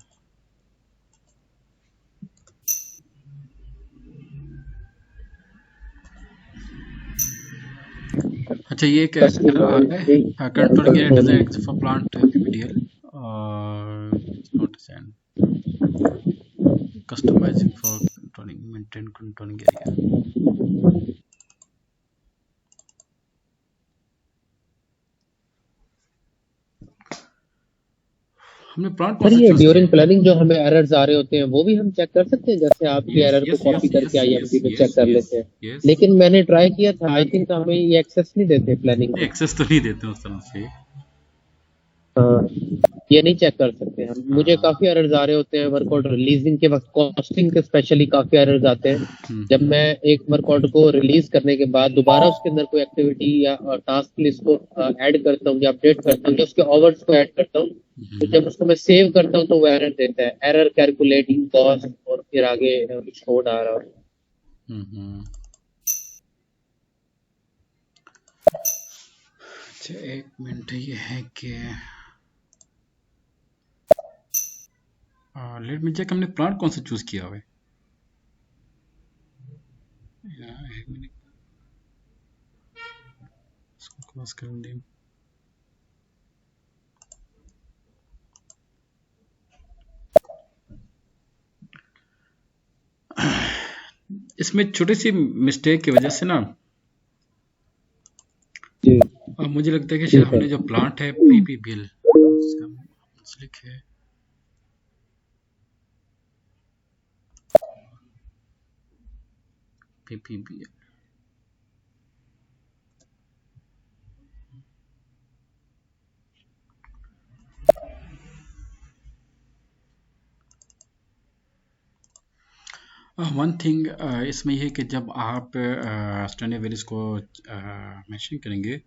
अच्छा, ये क्या है? Controlling area doesn't exist for plant PVDL। not send customizing for controlling maintain controlling area। हमने प्लांट कौन सर सा ये चूज ड्यूरिंग किया? प्लानिंग जो हमें एरर्स आ रहे होते हैं वो भी हम चेक कर सकते हैं, जैसे आपके एरर को यस कॉपी यस करके यस आईएमपी यस में चेक यस कर यस लेते हैं। यस। लेकिन मैंने ट्राई किया था, आई थिंक हमें ये एक्सेस नहीं देते प्लानिंग में। एक्सेस तो नहीं देते उस तरह से। हाँ, ये नहीं चेक कर सकते हम। मुझे हाँ। काफी एरर्स आ रहे होते हैं वर्क ऑर्डर रिलीजिंग के वक्त, कॉस्टिंग के स्पेशली काफी एरर्स आते हैं। जब मैं एक वर्क ऑर्डर को रिलीज करने के बाद दोबारा उसके अंदर कोई एक्टिविटी या टास्क लिस्ट को ऐड करता हूँ या अपडेट करता हूँ या उसके आवर्स को ऐड करता हूँ, तो जब उसको मैं सेव करता हूँ तो वो एरर देता है, एरर कैलकुलेटिंग कॉस्ट, और फिर आगे कुछ कोड आ रहा है। अच्छा, एक मिनट। ये है कि लेट मी चेक हमने प्लांट कौन सा चूज किया हुआ है। एक मिनट, इसको क्लोज कर दें। इसमें छोटी सी मिस्टेक की वजह से ना जी मुझे लगता है कि जी शायद सर। हमने जो प्लांट है PPBL लिखे PPBL। वन थिंग इसमें यह है कि जब आप स्टैंडर्ड वेरिएंस को मेंशन करेंगे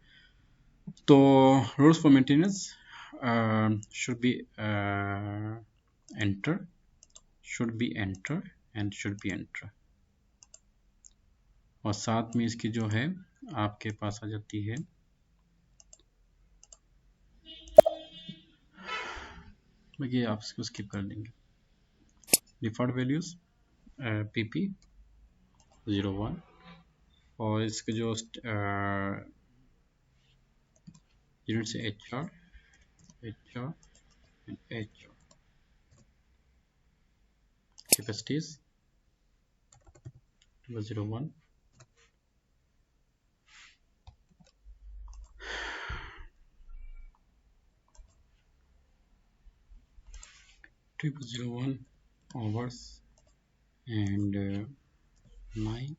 तो rules for maintenance should be enter and should be enter, और साथ में इसकी जो है आपके पास आ जाती है ये आप इसको स्किप कर देंगे डिफॉल्ट वैल्यूज PP01, और इसके जो यूनिट से HR capacities 001 001 hours and 9,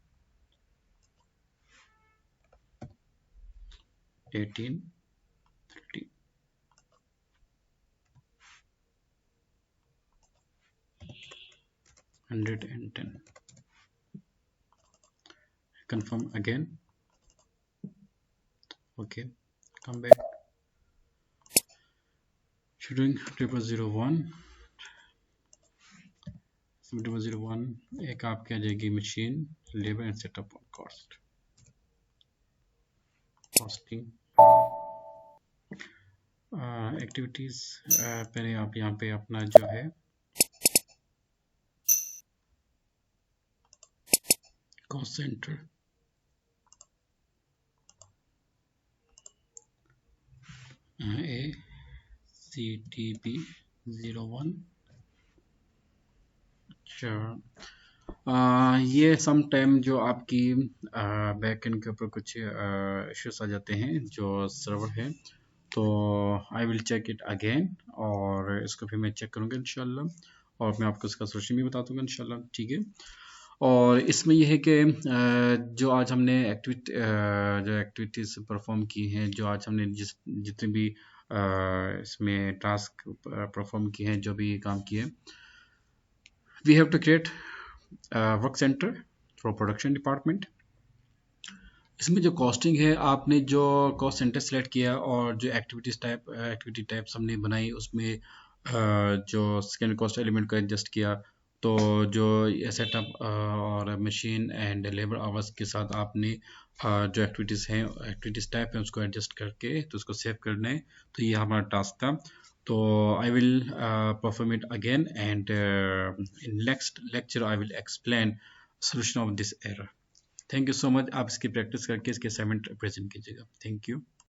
18, 30. $110. Confirm again. Okay, come back. Shooting 0001 एक आपकी आ जाएगी machine labour and setup cost costing activities. पहले आप यहाँ पे अपना जो है कॉस्ट सेंटर ACTB 01। अच्छा, ये सम टाइम जो आपकी बैक एंड के ऊपर कुछ इश्यूज आ जाते हैं जो सर्वर है, तो I will check it again और इसको फिर मैं चेक करूँगा इंशाल्लाह और मैं आपको इसका सोल्यूशन भी बता दूंगा इंशाल्लाह, ठीक है। और इसमें यह है कि जो आज हमने जो एक्टिविटीज़ परफॉर्म की हैं, जो आज हमने जितने भी इसमें टास्क परफॉर्म किए हैं, जो भी काम किए, we have to create work center for production department. इसमें जो कॉस्टिंग है, आपने जो कॉस्ट सेंटर सेलेक्ट किया और जो एक्टिविटी टाइप्स हमने बनाई, उसमें जो सेकेंड कॉस्ट एलिमेंट को एडजस्ट किया, तो जो सेटअप और मशीन एंड लेबर आवर्स के साथ आपने जो एक्टिविटीज़ टाइप है उसको एडजस्ट करके तो उसको सेव करना है। तो ये हमारा टास्क था। तो I will perform it again and in next lecture I will explain solution of this error. Thank you so much. आप इसकी प्रैक्टिस करके इसके असाइनमेंट प्रेजेंट कीजिएगा। Thank you.